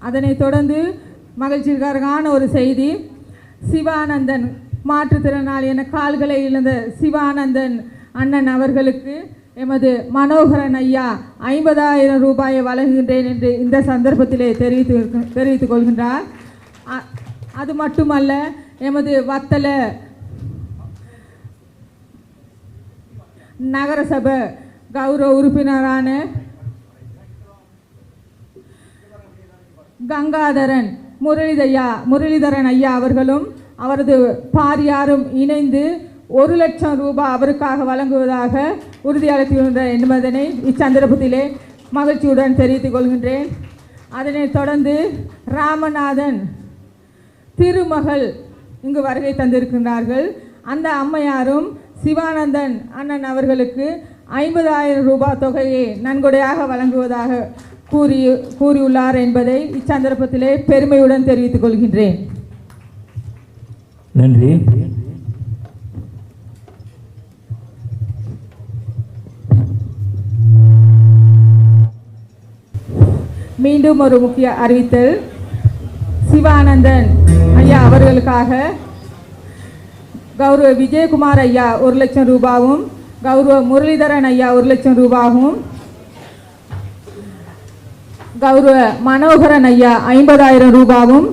அதனைத் தொடர்ந்து மகிழ்ச்சிகரமான ஒரு செய்தி. சிவானந்தன், மாற்றுத்திறனாளி என கால்களை இழந்த சிவானந்தன் அண்ணன் அவர்களுக்கு எமது மனோகரன் ஐயா 50,000 ரூபாயை வழங்குகின்றேன் என்று இந்த சந்தர்ப்பத்திலே தெரிவித்துக் கொள்கின்றார். அது மட்டுமல்ல, எமது வத்தல நகரசபை கௌரவ உறுப்பினரான கங்காதரன் முரளிதரன் ஐயா அவர்களும் அவரது பாரியாரும் இணைந்து 1 லட்சம் ரூபாய் அவருக்காக வழங்குவதாக உறுதியளித்துள்ளனர் என்பதனை இச்சந்தர்ப்பத்திலே மகிழ்ச்சியுடன் தெரிவித்துக் கொள்கின்றேன். அதனைத் தொடர்ந்து ராமநாதன் திருமகள் இங்கு வருகை தந்திருக்கின்றார்கள். அந்த அம்மையாரும் சிவானந்தன் அண்ணன் அவர்களுக்கு 50,000 ரூபாய் தொகையை நன்கொடையாக வழங்குவதாக கூறியுள்ளார் என்பதை இச்சந்தர்ப்பத்திலே பெருமையுடன் தெரிவித்துக் கொள்கின்றேன். நன்றி. மீண்டும் ஒரு முக்கிய அறிவித்தல். சிவானந்தன் ஐயா அவர்களுக்காக கௌரவ விஜயகுமார் ஐயா 1 லட்சம் ரூபாயும், கௌரவ முரளிதரன் ஐயா 1 லட்சம் ரூபாயும், கௌரவ மனோகரன் ஐயா 50,000 ரூபாயும்,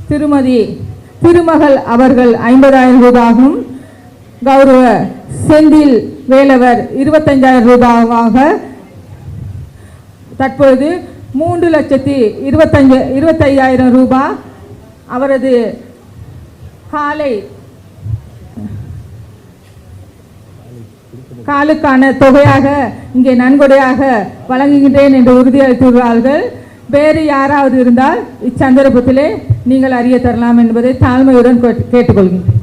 திருமதி திருமகள் அவர்கள் 50,000 ரூபாயும், கௌரவ செந்தில் வேலவர் 25,000 ரூபாவாக தற்பொழுது 3,25,000 ரூபாய் அவரது காலுக்கான தொகையாக இங்கே நன்கொடையாக வழங்குகின்றேன் என்று உறுதியளித்துள்ளார்கள். வேறு யாராவது இருந்தால் இச்சந்தர்ப்பத்திலே நீங்கள் அறிய தரலாம் என்பதை தாழ்மையுடன் கேட்டுக்கொள்கின்றேன்.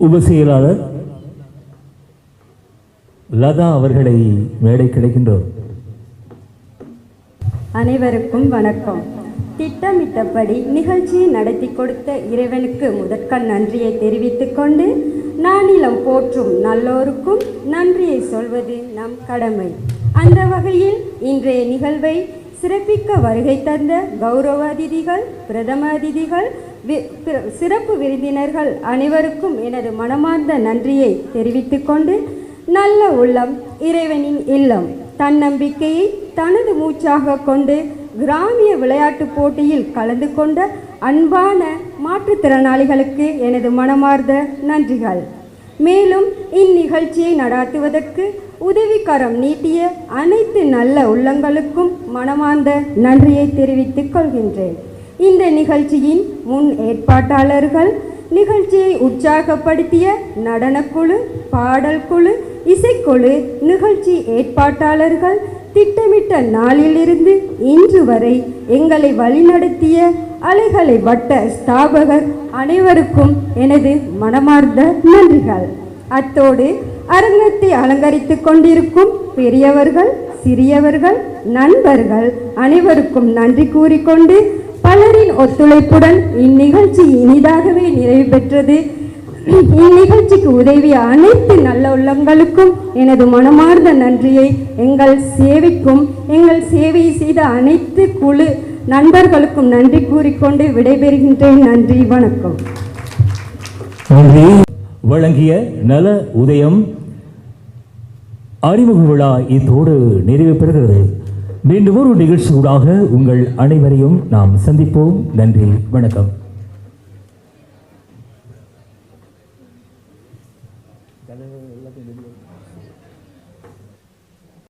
உபசெயலாளர் லதா அவர்களை மேடை கிடைக்கின்றோம். அனைவருக்கும் வணக்கம். திட்டமிட்டபடி நிகழ்ச்சியை நடத்தி கொடுத்த இறைவனுக்கு முதற்கண் நன்றியை தெரிவித்துக் கொண்டு நானிலம் போற்றும் நல்லோருக்கும் நன்றியை சொல்வது நம் கடமை. அந்த வகையில் இன்றைய நிகழ்வை சிறப்பிக்க வருகை தந்த கௌரவ அதிதிகள், பிரதம அதிதிகள், சிறப்பு விருந்தினர்கள் அனைவருக்கும் எனது மனமார்ந்த நன்றியை தெரிவித்துக் கொண்டு, நல்ல உள்ளம் இறைவனின் இல்லம் தன்னம்பிக்கையை தனது மூச்சாக கொண்டு கிராமிய விளையாட்டுப் போட்டியில் கலந்து கொண்ட அன்பான மாற்றுத்திறனாளிகளுக்கு எனது மனமார்ந்த நன்றிகள். மேலும் இந்நிகழ்ச்சியை நடாத்துவதற்கு உதவிக்கரம் நீட்டிய அனைத்து நல்ல உள்ளங்களுக்கும் மனமார்ந்த நன்றியை தெரிவித்துக் கொள்கின்றேன். இந்த நிகழ்ச்சியின் முன் ஏற்பாட்டாளர்கள், நிகழ்ச்சியை உற்சாகப்படுத்திய நடனக்குழு, பாடல் குழு, இசைக்குழு, நிகழ்ச்சி ஏற்பாட்டாளர்கள், திட்டமிட்ட நாளிலிருந்து இன்று வரை எங்களை வழிநடத்திய அலைகளை வட்ட ஸ்தாபகர் அனைவருக்கும் எனது மனமார்ந்த நன்றிகள். அத்தோடு அரங்கத்தை அலங்கரித்துக் கொண்டிருக்கும் பெரியவர்கள், சிறியவர்கள், நண்பர்கள் அனைவருக்கும் நன்றி கூறிக்கொண்டு, பலரின் ஒத்துழைப்புடன் இந்நிகழ்ச்சி இனிதாகவே நிறைவு பெற்றது. இந்நிகழ்ச்சிக்கு உதவிய அனைத்து நல்ல உள்ளங்களுக்கும் எனது மனமார்ந்த நன்றியை, எங்கள் சேவை செய்த அனைத்து குழு நண்பர்களுக்கும் நன்றி கூறிக்கொண்டு விடைபெறுகின்றேன். நன்றி, வணக்கம். நன்றி. வழங்கிய நல உதயம் அறிமுக விழா இத்தோடு நிறைவு பெறுகிறது. மீண்டும் ஒரு நிகழ்ச்சியூடாக உங்கள் அனைவரையும் நாம் சந்திப்போம். நன்றி, வணக்கம்.